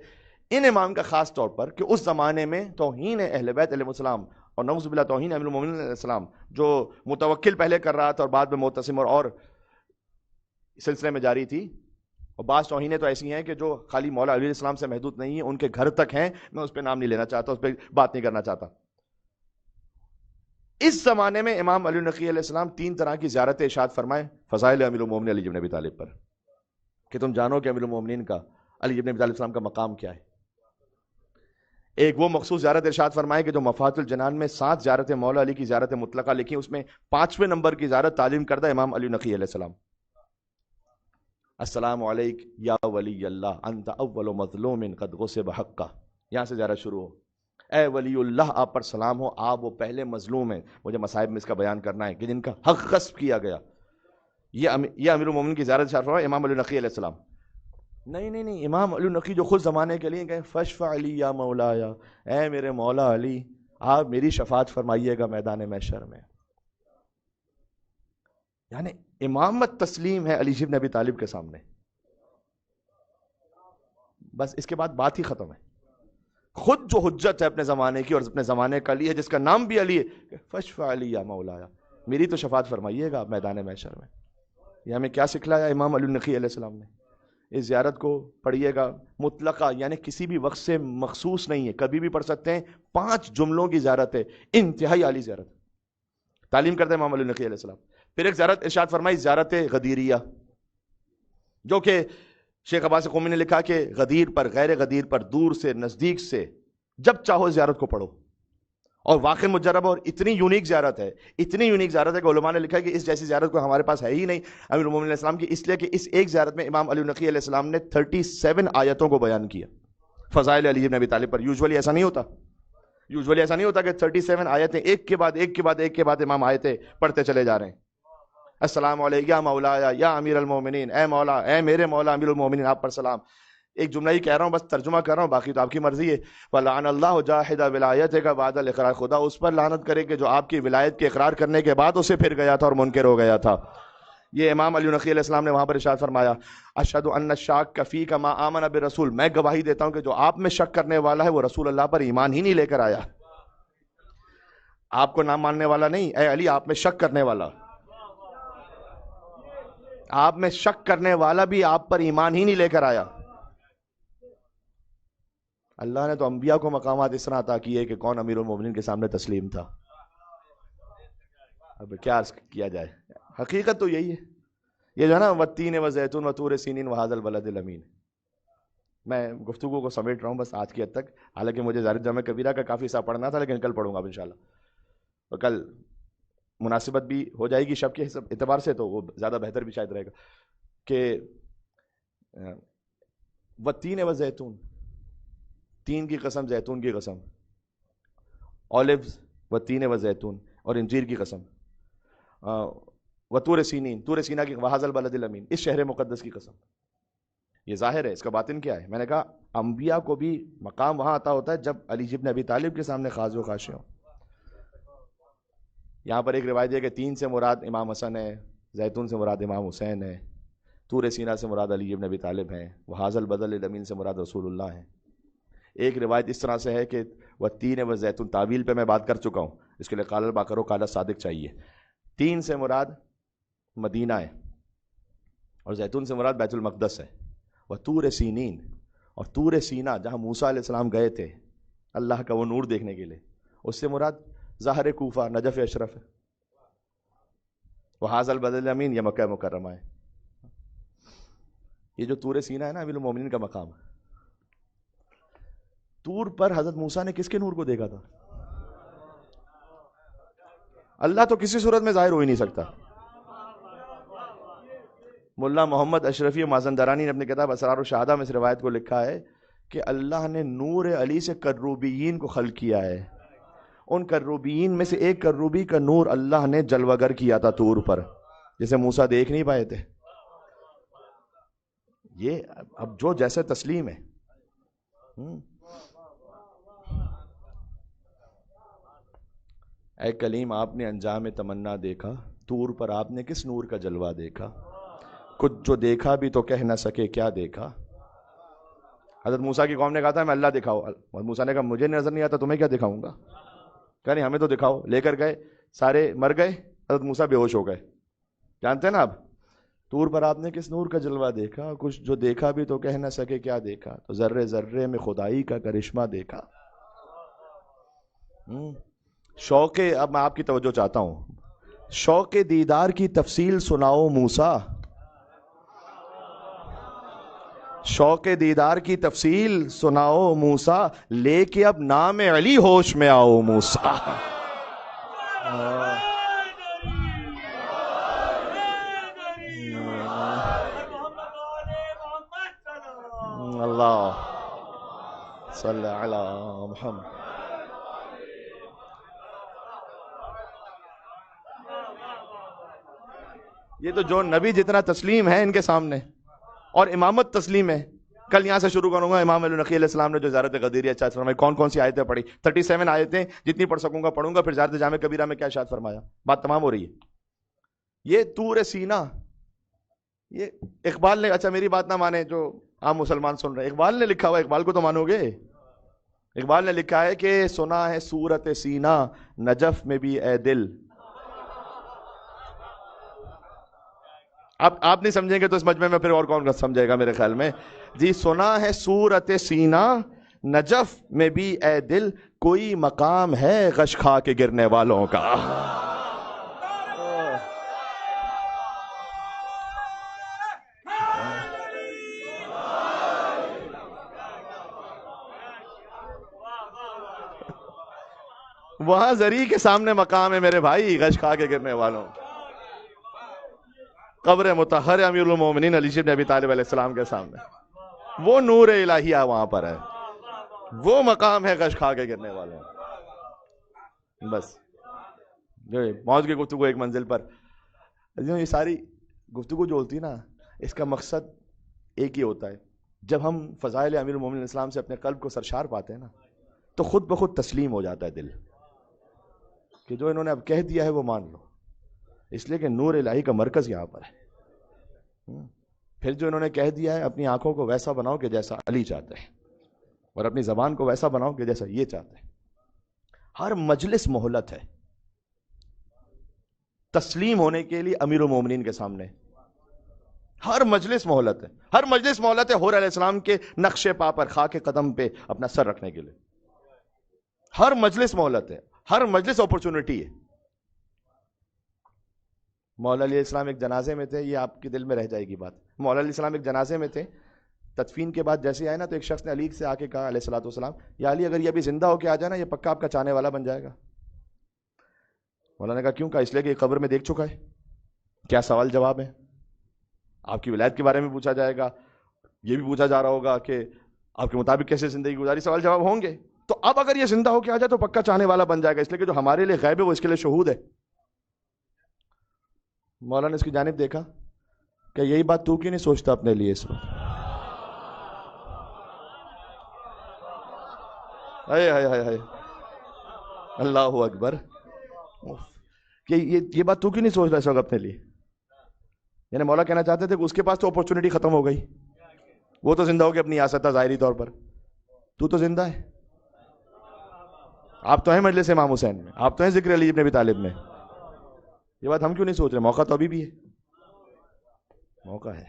ان امام کا خاص طور پر، کہ اس زمانے میں توہین اہل بیت علیہ السلام اور نعوذ باللہ توہین امیر المومنین علیہ السلام، جو متوکل پہلے کر رہا تھا اور بعد میں معتصم اور سلسلے میں جاری تھی، اور بعض توہینیں تو ایسی ہیں کہ جو خالی مولا علی السلام سے محدود نہیں ہیں، ان کے گھر تک ہیں، میں اس پہ نام نہیں لینا چاہتا، اس پہ بات نہیں کرنا چاہتا۔ اس زمانے میں امام علی نقی علیہ السلام 3 طرح کی زیارت ارشاد فرمائے فضائل امیر المومنین علی بن ابی طالب پر، کہ تم جانو کہ امیر المومنین کا، علی بن ابی طالب السلام کا مقام کیا ہے۔ ایک وہ مخصوص زیارت ارشاد فرمائے کہ جو مفاتح الجنان میں 7 زیارت مولا علی کی زیارت مطلقہ لکھی، اس میں 5ویں نمبر کی زیارت تعلیم کردہ امام علی نقی علیہ السلام۔ السلام علیک یا ولی اللہ انت اول مظلوم قد غصب حقہ، یہاں سے زیارت شروع ہو۔ اے ولی اللہ، آپ پر سلام ہو، آپ وہ پہلے مظلوم ہیں، مجھے مصائب میں اس کا بیان کرنا ہے، کہ جن کا حق غصب کیا گیا۔ یہ امیر المومنین کی زیارت ارشاد فرمائے امام علی نقی علیہ السلام۔ نہیں نہیں نہیں، امام علی نقی جو خود زمانے کے لیے کہیں فشفع علی یا مولایا، اے میرے مولا علی آپ میری شفاعت فرمائیے گا میدان محشر میں. یعنی امامت تسلیم ہے علی بن ابی طالب کے سامنے، بس اس کے بعد بات ہی ختم ہے. خود جو حجت ہے اپنے زمانے کی اور اپنے زمانے کا علی ہے، جس کا نام بھی علی ہے، فشفع علی یا مولایا میری تو شفاعت فرمائیے گا میدان محشر میں. یہ ہمیں کیا سکھلایا امام علی نقی علیہ السلام نے؟ اس زیارت کو پڑھیے گا مطلقہ، یعنی کسی بھی وقت سے مخصوص نہیں ہے، کبھی بھی پڑھ سکتے ہیں. 5 جملوں کی زیارت ہے، انتہائی عالی زیارت تعلیم کرتے ہیں امام علی نقی علیہ السلام. پھر ایک زیارت ارشاد فرمائی، زیارت غدیریہ، جو کہ شیخ عباس قومی نے لکھا کہ غدیر پر، غیر غدیر پر، دور سے نزدیک سے جب چاہو زیارت کو پڑھو، اور واقع مجرب اور اتنی یونیک زیارت ہے، اتنی یونیک زیارت ہے کہ علماء نے لکھا ہے کہ اس جیسی زیارت کو ہمارے پاس ہے ہی نہیں امیر المومنین علیہ السلام کی، اس لیے کہ اس ایک زیارت میں امام علی نقی علیہ السلام نے 37 آیتوں کو بیان کیا فضائل علی بن ابی طالب پر. یوزولی ایسا نہیں ہوتا کہ 37 آیتیں ایک کے بعد ایک کے بعد ایک کے بعد امام آیتیں پڑھتے چلے جا رہے ہیں. السلام علیکم یا مولا یا امیر المومنین، اے مولا، اے میرے مولا امیر المومنین آپ پر سلام. ایک جملہ ہی کہہ رہا ہوں، بس ترجمہ کر رہا ہوں، باقی تو آپ کی مرضی ہے. فَلَعَنَ اللَّهُ جَاحِدَ وِلَایَتِكَ بَعْدَ الْإِقْرَارِ، خدا اس پر لعنت کرے کہ جو آپ کی ولایت کے اقرار کرنے کے بعد اسے پھر گیا تھا اور منکر ہو گیا تھا. یہ امام علی نقی علیہ السلام نے وہاں پر ارشاد فرمایا، اشہد ان الشاک فیک ما آمن بالرسول، میں گواہی دیتا ہوں کہ جو آپ میں شک کرنے والا ہے وہ رسول اللہ پر ایمان ہی نہیں لے کر آیا. آپ کو نام ماننے والا نہیں، اے علی آپ میں شک کرنے والا، آپ میں شک کرنے والا بھی آپ پر ایمان ہی نہیں لے کر آیا. اللہ نے تو انبیاء کو مقامات اس طرح عطا کیے کہ کون امیر المومنین کے سامنے تسلیم تھا. اب کیا عرض کیا جائے، حقیقت تو یہی ہے. یہ جو ہے نا والتین والزیتون وطور سینین وہذا البلد الامین، میں گفتگو کو سمیٹ رہا ہوں بس آج کی حد تک، حالانکہ مجھے زیارت جامع کبیرہ کا کافی حصہ پڑھنا تھا، لیکن کل پڑھوں گا انشاءاللہ. اور کل مناسبت بھی ہو جائے گی شب کے اعتبار سے، تو وہ زیادہ بہتر بھی شاید رہے گا کہ والتین والزیتون، تین کی قسم، زیتون کی قسم، اولیوز والتین والزیتون، اور انجیر کی قسم، وطور سینین، طور سینا کی، وہذا البلد الامین، اس شہر مقدس کی قسم. یہ ظاہر ہے، اس کا باطن کیا ہے؟ میں نے کہا انبیاء کو بھی مقام وہاں عطا ہوتا ہے جب علی بن ابی طالب کے سامنے خاضع و خاشع ہوں. یہاں پر ایک روایت ہے کہ 3 سے مراد امام حسن ہے، زیتون سے مراد امام حسین ہے، طور سینا سے مراد علی بن ابی طالب ہیں، وہذا البلد الامین سے مراد رسول اللہ ہیں. ایک روایت اس طرح سے ہے کہ والتین والزیتون، تعویل پہ میں بات کر چکا ہوں، اس کے لیے قال الباقر و قال الصادق چاہیے. 3 سے مراد مدینہ ہے، اور زیتون سے مراد بیت المقدس ہے. وطور سینین، اور طور سینا جہاں موسیٰ علیہ السلام گئے تھے اللہ کا وہ نور دیکھنے کے لیے، اس سے مراد ظاہر کوفہ، نجف اشرف ہے. وہذا البلد الامین یہ مکہ مکرمہ ہے. یہ جو طور سینا ہے نا امیر المومنین کا مقام، طور پر حضرت موسیٰ نے کس کے نور کو دیکھا تھا؟ اللہ تو کسی صورت میں ظاہر ہو ہی نہیں سکتا. ملا محمد اشرفی مازندرانی نے اپنی کتاب اسرار الشہادہ میں اس روایت کو لکھا ہے کہ اللہ نے نور علی سے کروبیین کو خلق کیا ہے. ان کروبیین میں سے ایک کروبی کا نور اللہ نے جلوہ گر کیا تھا طور پر، جسے موسیٰ دیکھ نہیں پائے تھے. یہ اب جو جیسے تسلیم ہے. اے کلیم آپ نے انجام تمنا دیکھا، طور پر آپ نے کس نور کا جلوہ دیکھا، کچھ جو دیکھا بھی تو کہہ نہ سکے کیا دیکھا. حضرت موسیٰ کی قوم نے کہا تھا میں اللہ دکھاؤ، موسیٰ نے کہا مجھے نظر نہیں آتا تمہیں کیا دکھاؤں گا، کہا نہیں ہمیں تو دکھاؤ. لے کر گئے، سارے مر گئے، حضرت موسیٰ بے ہوش ہو گئے. جانتے ہیں نا آپ، طور پر آپ نے کس نور کا جلوہ دیکھا، کچھ جو دیکھا بھی تو کہہ نہ سکے کیا دیکھا، تو ذرے ذرے میں خدائی کا کرشمہ دیکھا. شوق، اب میں آپ کی توجہ چاہتا ہوں، شوق دیدار کی تفصیل سناؤ موسیٰ، شوق دیدار کی تفصیل سناؤ موسیٰ، لے کے اب نام علی ہوش میں آؤ موسیٰ. اللہ صلی علی محمد. یہ تو جو نبی جتنا تسلیم ہے ان کے سامنے، اور امامت تسلیم ہے، کل یہاں سے شروع کروں گا. امام علی نقی علیہ السلام نے جو زیارت غدیریہ ارشاد فرمائی, کون کون سی آیتیں پڑھی؟ 37 آیتیں, جتنی پڑھ سکوں گا پڑھوں گا. پھر زیارت جامع کبیرہ میں کیا ارشاد فرمایا, بات تمام ہو رہی ہے. یہ طور سینا, یہ اقبال نے, اچھا میری بات نہ مانے جو عام مسلمان سن رہے ہیں, اقبال نے لکھا ہوا, اقبال کو تو مانو گے. اقبال نے لکھا ہے کہ سنا ہے صورت سینا نجف میں بھی اے دل. اب آپ نہیں سمجھیں گے تو اس مجمع میں پھر اور کون سمجھے گا میرے خیال میں. جی سنا ہے صورت سینا نجف میں بھی اے دل, کوئی مقام ہے غش کھا کے گرنے والوں کا. وہاں زری کے سامنے مقام ہے میرے بھائی غش کھا کے گرنے والوں. قبر مطہر امیر المومنین علی بن ابی طالب علیہ السلام کے سامنے وہ نور الہیہ وہاں پر ہے, وہ مقام ہے غش کھا کے گرنے والوں. بس موج کی گفتگو ایک منزل پر. یہ ساری گفتگو جو ہوتی نا, اس کا مقصد ایک ہی ہوتا ہے. جب ہم فضائل امیر المومنین علیہ السلام سے اپنے قلب کو سرشار پاتے ہیں نا, تو خود بخود تسلیم ہو جاتا ہے دل کہ جو انہوں نے اب کہہ دیا ہے وہ مان لو, اس لیے کہ نور الہی کا مرکز یہاں پر ہے. پھر جو انہوں نے کہہ دیا ہے, اپنی آنکھوں کو ویسا بناؤ کہ جیسا علی چاہتے ہیں, اور اپنی زبان کو ویسا بناؤ کہ جیسا یہ چاہتے ہیں. ہر مجلس مہلت ہے تسلیم ہونے کے لیے امیر المومنین کے سامنے. ہر مجلس مہلت ہے, ہر مجلس مہلت ہے حور علیہ السلام کے نقش پا پر خاک قدم پہ اپنا سر رکھنے کے لیے. ہر مجلس مہلت ہے, ہر مجلس اپرچونٹی ہے. مولا علیہ السلام ایک جنازے میں تھے, یہ آپ کے دل میں رہ جائے گی بات. مولا علیہ السلام ایک جنازے میں تھے, تدفین کے بعد جیسے آئے نا تو ایک شخص نے علی سے آ کے کہا علیہ الصلوۃ والسلام, یا علی اگر یہ ابھی زندہ ہو کے آ جائے نا, یہ پکا آپ کا چاہنے والا بن جائے گا. مولا نے کہا کیوں؟ کہا اس لیے کہ یہ قبر میں دیکھ چکا ہے. کیا سوال جواب ہے, آپ کی ولایت کے بارے میں پوچھا جائے گا, یہ بھی پوچھا جا رہا ہوگا کہ آپ کے مطابق کیسے زندگی گزاری, سوال جواب ہوں گے. تو اب اگر یہ زندہ ہو کے آ جائے تو پکا چاہنے والا بن جائے گا, اس لیے کہ جو ہمارے لیے غیب ہے وہ اس کے لیے شہود ہے. مولا نے اس کی جانب دیکھا کہ یہی بات تو کیوں نہیں سوچتا اپنے لیے اس وقت. اللہ اکبر, کہ یہ بات تو کیوں نہیں سوچ رہا اس وقت اپنے لیے. یعنی مولا کہنا چاہتے تھے کہ اس کے پاس تو اپورچونٹی ختم ہو گئی, وہ تو زندہ ہو کے اپنی آ سکتا ظاہری طور پر, تو زندہ ہے. آپ تو ہیں مجلس امام حسین میں, آپ تو ہیں ذکر علی بن ابی طالب میں. یہ بات ہم کیوں نہیں سوچ رہے؟ موقع تو ابھی بھی ہے, موقع ہے.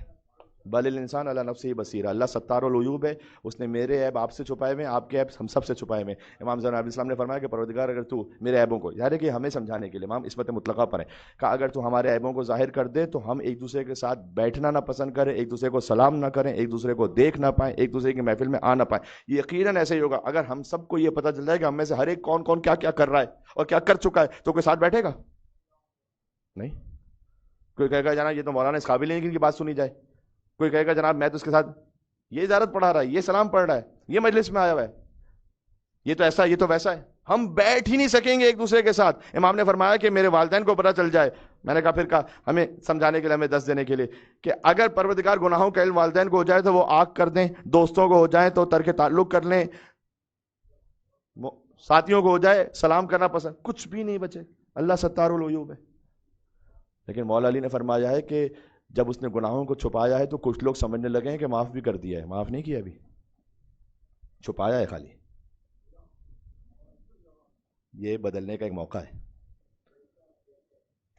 بل الانسان علی نفسہ بصیرہ, اللہ ستار العیوب ہے, اس نے میرے عیب آپ سے چھپائے ہوئے ہیں, آپ کے عیب ہم سب سے چھپائے ہوئے ہیں. امام زین علیہ السلام نے فرمایا کہ پروردگار اگر تو میرے عیبوں کو, یاد ہے کہ ہمیں سمجھانے کے لیے امام عصمت مطلقہ پر ہے, کہ اگر تو ہمارے عیبوں کو ظاہر کر دے تو ہم ایک دوسرے کے ساتھ بیٹھنا نہ پسند کریں, ایک دوسرے کو سلام نہ کریں, ایک دوسرے کو دیکھ نہ پائیں, ایک دوسرے کی محفل میں آ نہ پائیں. یہ یقیناً ایسے ہی ہوگا اگر ہم سب کو یہ پتہ چل جائے کہ ہم میں سے ہر ایک کون کون کیا کیا کر رہا ہے اور کیا کر چکا ہے, تو کوئی ساتھ بیٹھے گا نہیں. کوئی کہے گا جناب یہ تو مولانا اس قابل نہیں کہ ان کی بات سنی جائے. کوئی کہے گا جناب میں تو اس کے ساتھ یہ اجازت پڑھا رہا ہے, یہ سلام پڑھ رہا ہے, یہ مجلس میں آیا ہوا ہے, یہ تو ایسا ہے, یہ تو ویسا ہے. ہم بیٹھ ہی نہیں سکیں گے ایک دوسرے کے ساتھ. امام نے فرمایا کہ میرے والدین کو پتہ چل جائے, میں نے کہا پھر کہا ہمیں سمجھانے کے لیے, ہمیں دس دینے کے لیے, کہ اگر پروردگار گناہوں کا علم والدین کو ہو جائے تو وہ آگ کر دیں, دوستوں کو ہو جائے تو ترک تعلق کر لیں, ساتھیوں کو ہو جائے سلام کرنا پسند, کچھ بھی نہیں بچے. اللہ ستار العیوب ہے. لیکن مولا علی نے فرمایا ہے کہ جب اس نے گناہوں کو چھپایا ہے تو کچھ لوگ سمجھنے لگے ہیں کہ معاف بھی کر دیا ہے. معاف نہیں کیا, ابھی چھپایا ہے خالی. یہ بدلنے کا ایک موقع ہے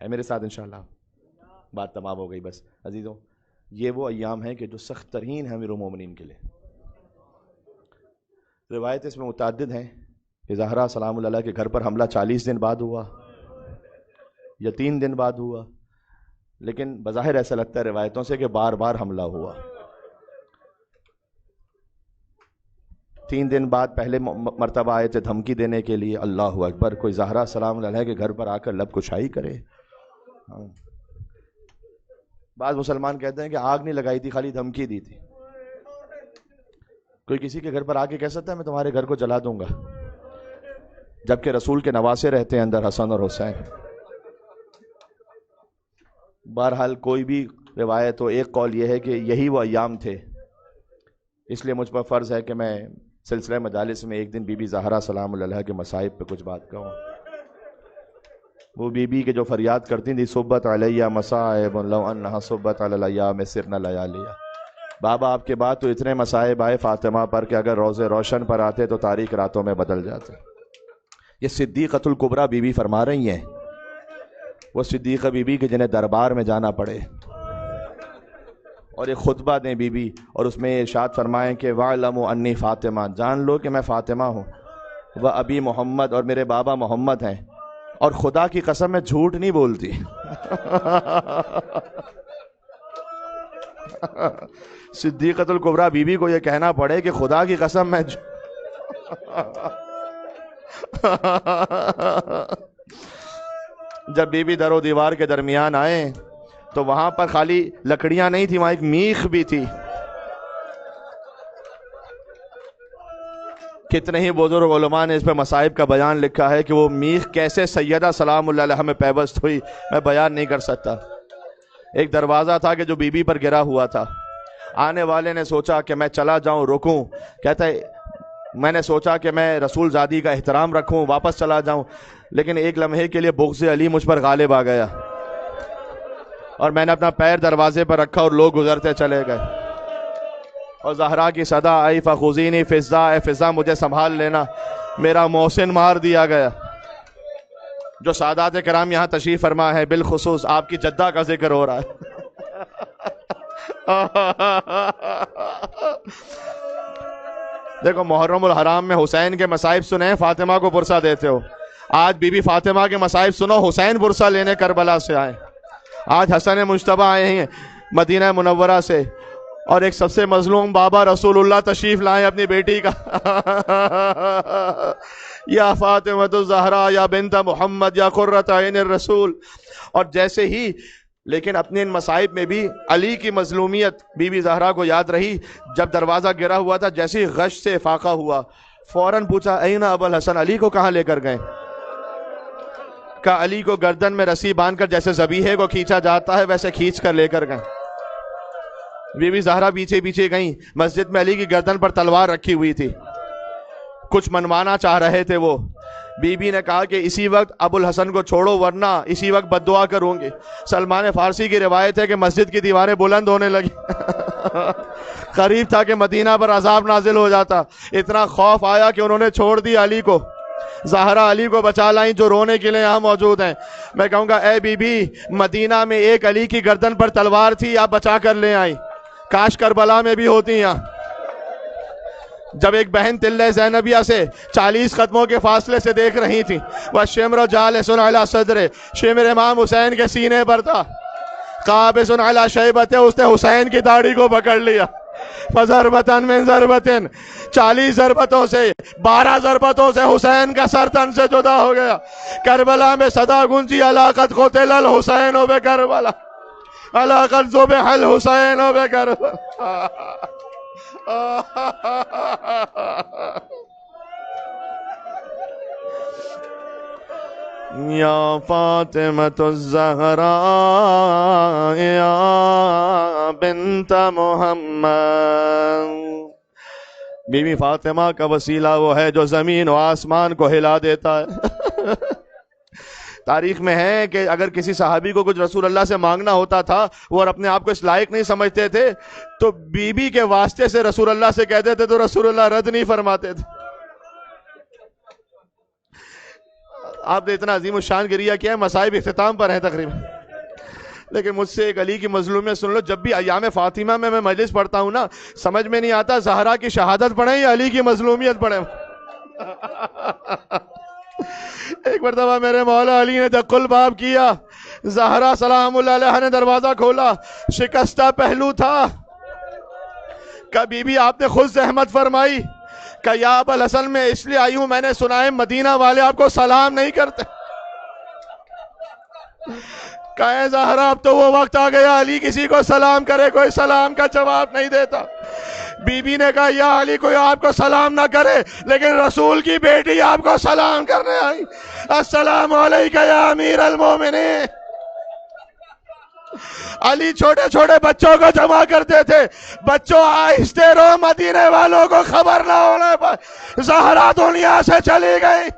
میرے ساتھ انشاءاللہ. بات تمام ہو گئی. بس عزیزوں, یہ وہ ایام ہیں کہ جو سخت ترین ہیں امیر المومنین کے لیے. روایت اس میں متعدد ہیں کہ زہرا سلام اللہ کے گھر پر حملہ 40 دن بعد ہوا یا 3 دن بعد ہوا, لیکن بظاہر ایسا لگتا ہے روایتوں سے کہ بار بار حملہ ہوا. 3 دن بعد پہلے مرتبہ آئے تھے دھمکی دینے کے لیے. اللہ اکبر, کوئی زہرا سلام علیہ کے گھر پر آ کر لب کشائی کرے. بعض مسلمان کہتے ہیں کہ آگ نہیں لگائی تھی, خالی دھمکی دی تھی. کوئی کسی کے گھر پر آ کے کہہ سکتا ہے میں تمہارے گھر کو جلا دوں گا, جبکہ رسول کے نواسے رہتے ہیں اندر حسن اور حسین. بہرحال کوئی بھی روایت ہو, ایک قول یہ ہے کہ یہی وہ ایام تھے اس لیے مجھ پر فرض ہے کہ میں سلسلہ مجالس میں ایک دن بی بی زہرا سلام اللہ علیہا کے مصائب پہ کچھ بات کہوں. وہ بی بی کے جو فریاد کرتی تھی صبت علیہ مصائب لو انہا صبت علی الایام سرنا لیالیا. بابا آپ کے بعد تو اتنے مصائب آئے فاطمہ پر کہ اگر روز روشن پر آتے تو تاریک راتوں میں بدل جاتے. یہ صدیقۃ الکبریٰ بی بی فرما رہی ہیں، وہ صدیقہ بی بی کے جنہیں دربار میں جانا پڑے اور ایک خطبہ دیں بی بی، اور اس میں ارشاد فرمائیں کہ وَاعْلَمُوا أَنِّي فاطمہ، جان لو کہ میں فاطمہ ہوں، وہ ابی محمد، اور میرے بابا محمد ہیں، اور خدا کی قسم میں جھوٹ نہیں بولتی. صدیقۃ الکبریٰ بی بی کو یہ کہنا پڑے کہ خدا کی قسم میں جب بی بی در و دیوار کے درمیان آئے تو وہاں پر خالی لکڑیاں نہیں تھی، وہاں ایک میخ بھی تھی. کتنے ہی بزرگ علماء نے اس پہ مصائب کا بیان لکھا ہے کہ وہ میخ کیسے سیدہ سلام اللہ علیہا میں پیوست ہوئی، میں بیان نہیں کر سکتا. ایک دروازہ تھا کہ جو بی بی پر گرا ہوا تھا. آنے والے نے سوچا کہ میں چلا جاؤں، رکوں. کہتا ہے میں نے سوچا کہ میں رسول زادی کا احترام رکھوں، واپس چلا جاؤں، لیکن ایک لمحے کے لیے بغض علی مجھ پر غالب آ گیا اور میں نے اپنا پیر دروازے پر رکھا اور لوگ گزرتے چلے گئے. اور زہرا کی صدا آئی فخذینی فضا، اے فضا مجھے سنبھال لینا، میرا محسن مار دیا گیا. جو سادات کرام یہاں تشریف فرما ہے، بالخصوص آپ کی جدہ کا ذکر ہو رہا ہے. دیکھو محرم الحرام میں حسین کے مصائب سنے، فاطمہ کو پرسہ دیتے ہو. آج بی بی فاطمہ کے مصائب سنو، حسین پرسہ لینے کربلا سے آئے. آج حسن مجتبی آئے ہیں مدینہ منورہ سے، اور ایک سب سے مظلوم بابا رسول اللہ تشریف لائیں اپنی بیٹی کا. یا فاطمہ الزہرا یا بنت محمد یا قرۃ عین الرسول. اور جیسے ہی لیکن اپنے ان مصائب میں بھی علی کی مظلومیت بی بی زہرا کو یاد رہی. جب دروازہ گرا ہوا تھا، جیسے ہی غش سے فاقہ ہوا، فوراً پوچھا این ابو الحسن، علی کو کہاں لے کر گئے؟ کہا علی کو گردن میں رسی باندھ کر جیسے ذبیحے کو کھینچا جاتا ہے ویسے کھینچ کر لے کر گئے. بی بی زہرا پیچھے پیچھے گئیں. مسجد میں علی کی گردن پر تلوار رکھی ہوئی تھی، کچھ منوانا چاہ رہے تھے وہ. بی بی نے کہا کہ اسی وقت ابو الحسن کو چھوڑو ورنہ اسی وقت بد دعا کروں گی. سلمان فارسی کی روایت ہے کہ مسجد کی دیواریں بلند ہونے لگی. قریب تھا کہ مدینہ پر عذاب نازل ہو جاتا. اتنا خوف آیا کہ انہوں نے چھوڑ دی علی کو. زہرا علی کو بچا لائیں جو رونے کے لیے یہاں موجود ہیں. میں کہوں گا اے بی بی، مدینہ میں ایک علی کی گردن پر تلوار تھی، آپ بچا کر لے آئیں. کاش کربلا میں بھی ہوتی یہاں. جب ایک بہن تلہ زینبیہ سے 40 قدموں کے فاصلے سے دیکھ رہی تھی، وَالشِّمْرُ جَالِسٌ عَلَى صَدْرِ، شمر امام حسین کے سینے پر تھا. قَابِضٌ عَلَى شَيْبَتِهِ، اس نے حسین کی داڑھی کو پکڑ لیا. فَضَرْبَةً مِّن ضَرْبَةٍ، 40 ضربتوں سے 12 ضربتوں سے حسین کا سر تن سے جدا ہو گیا. کربلا میں صدا گونجی الا قد قتل الحسین بکربلا، الا قد ذبح الحسین بکربلا. یا فاطمۃ الزہراء یا بنت محمد. بی بی فاطمہ کا وسیلہ وہ ہے جو زمین و آسمان کو ہلا دیتا ہے. تاریخ میں ہے کہ اگر کسی صحابی کو کچھ رسول اللہ سے مانگنا ہوتا تھا، وہ اور اپنے آپ کو اس لائق نہیں سمجھتے تھے، تو بی بی کے واسطے سے رسول اللہ سے کہتے تھے تو رسول اللہ رد نہیں فرماتے تھے. آپ نے اتنا عظیم الشان گریہ کیا ہے، مصائب اختتام پر ہیں تقریباً. لیکن مجھ سے ایک علی کی مظلومیت سن لو. جب بھی ایام فاطمہ میں مجلس پڑھتا ہوں نا، سمجھ میں نہیں آتا زہرا کی شہادت پڑھیں یا علی کی مظلومیت پڑھیں. ایک مرتبہ میرے مولا علی نے دق الباب کیا، زہرا سلام اللہ علیہ نے دروازہ کھولا، شکستہ پہلو تھا. کہ بی بی آپ نے خود زحمت فرمائی کہ یا ابو الحسن میں اس لیے آئی ہوں، میں نے سنا ہے مدینہ والے آپ کو سلام نہیں کرتے. کہے زہرا اب تو وہ وقت آ گیا، علی کسی کو سلام کرے کوئی سلام کا جواب نہیں دیتا. بی بی نے کہا یا علی کوئی آپ کو سلام نہ کرے لیکن رسول کی بیٹی آپ کو سلام کرنے آئی. السلام علیکہ یا امیر المومنین. علی چھوٹے چھوٹے بچوں کو جمع کرتے تھے، بچوں آہستہ رو، مدینے والوں کو خبر نہ ہونے پر زہرا دنیا سے چلی گئی۔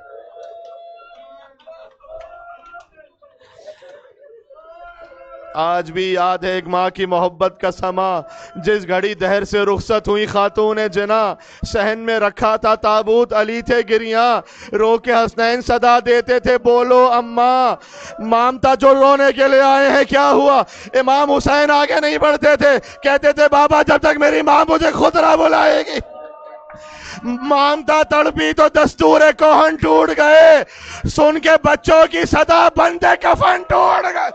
آج بھی یاد ہے ایک ماں کی محبت کا سما، جس گھڑی دہر سے رخصت ہوئی خاتون جنا، صحن میں رکھا تھا تابوت، علی تھے گریاں، رو کے حسنین صدا دیتے تھے بولو اماں، مامتا جو رونے کے لیے آئے ہیں کیا ہوا؟ امام حسین آگے نہیں بڑھتے تھے، کہتے تھے بابا جب تک میری ماں مجھے خود نہ بلائے گی۔ مامتا تڑپی تو دستور کوہن ٹوٹ گئے، سن کے بچوں کی صدا بندے کفن ٹوٹ گئے۔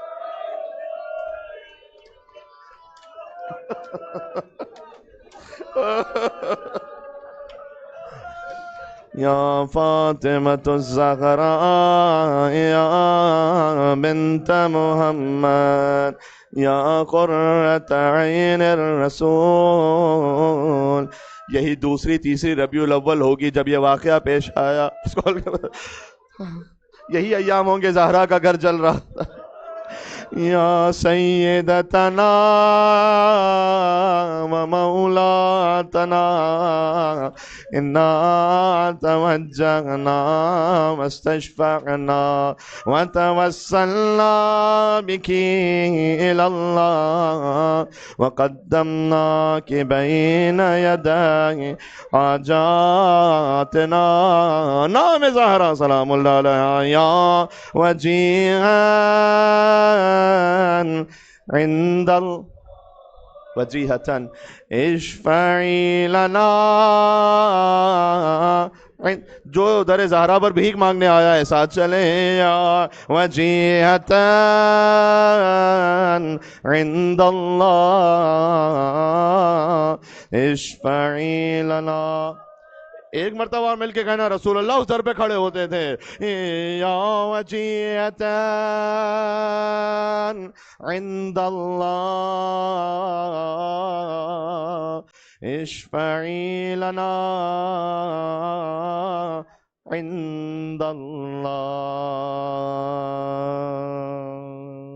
یا فاطمة الزہراء یا بنت محمد یا قرۃ عین الرسول۔ یہی دوسری تیسری ربیع الاول ہوگی جب یہ واقعہ پیش آیا، یہی ایام ہوں گے زہرا کا گھر جل رہا تھا۔ یا سیدتنا و مولاتنا انا توجہنا واستشفعنا وتوسلنا بکی الاللہ وقدمناک بین یدی حاجاتنا۔ نام زہرا سلام اللہ علیہ یا وجیہا عند وجیہتاً اشفعی لنا، جو در زہرا پر بھیک مانگنے آیا ہے ساتھ چلے، یا وجیہتاً عند اللہ اشفعی لنا۔ ایک مرتبہ مل کے کہنا، رسول اللہ اس در پہ کھڑے ہوتے تھے، یا وجیہتاً عند اللہ اشفعی لنا عند اللہ۔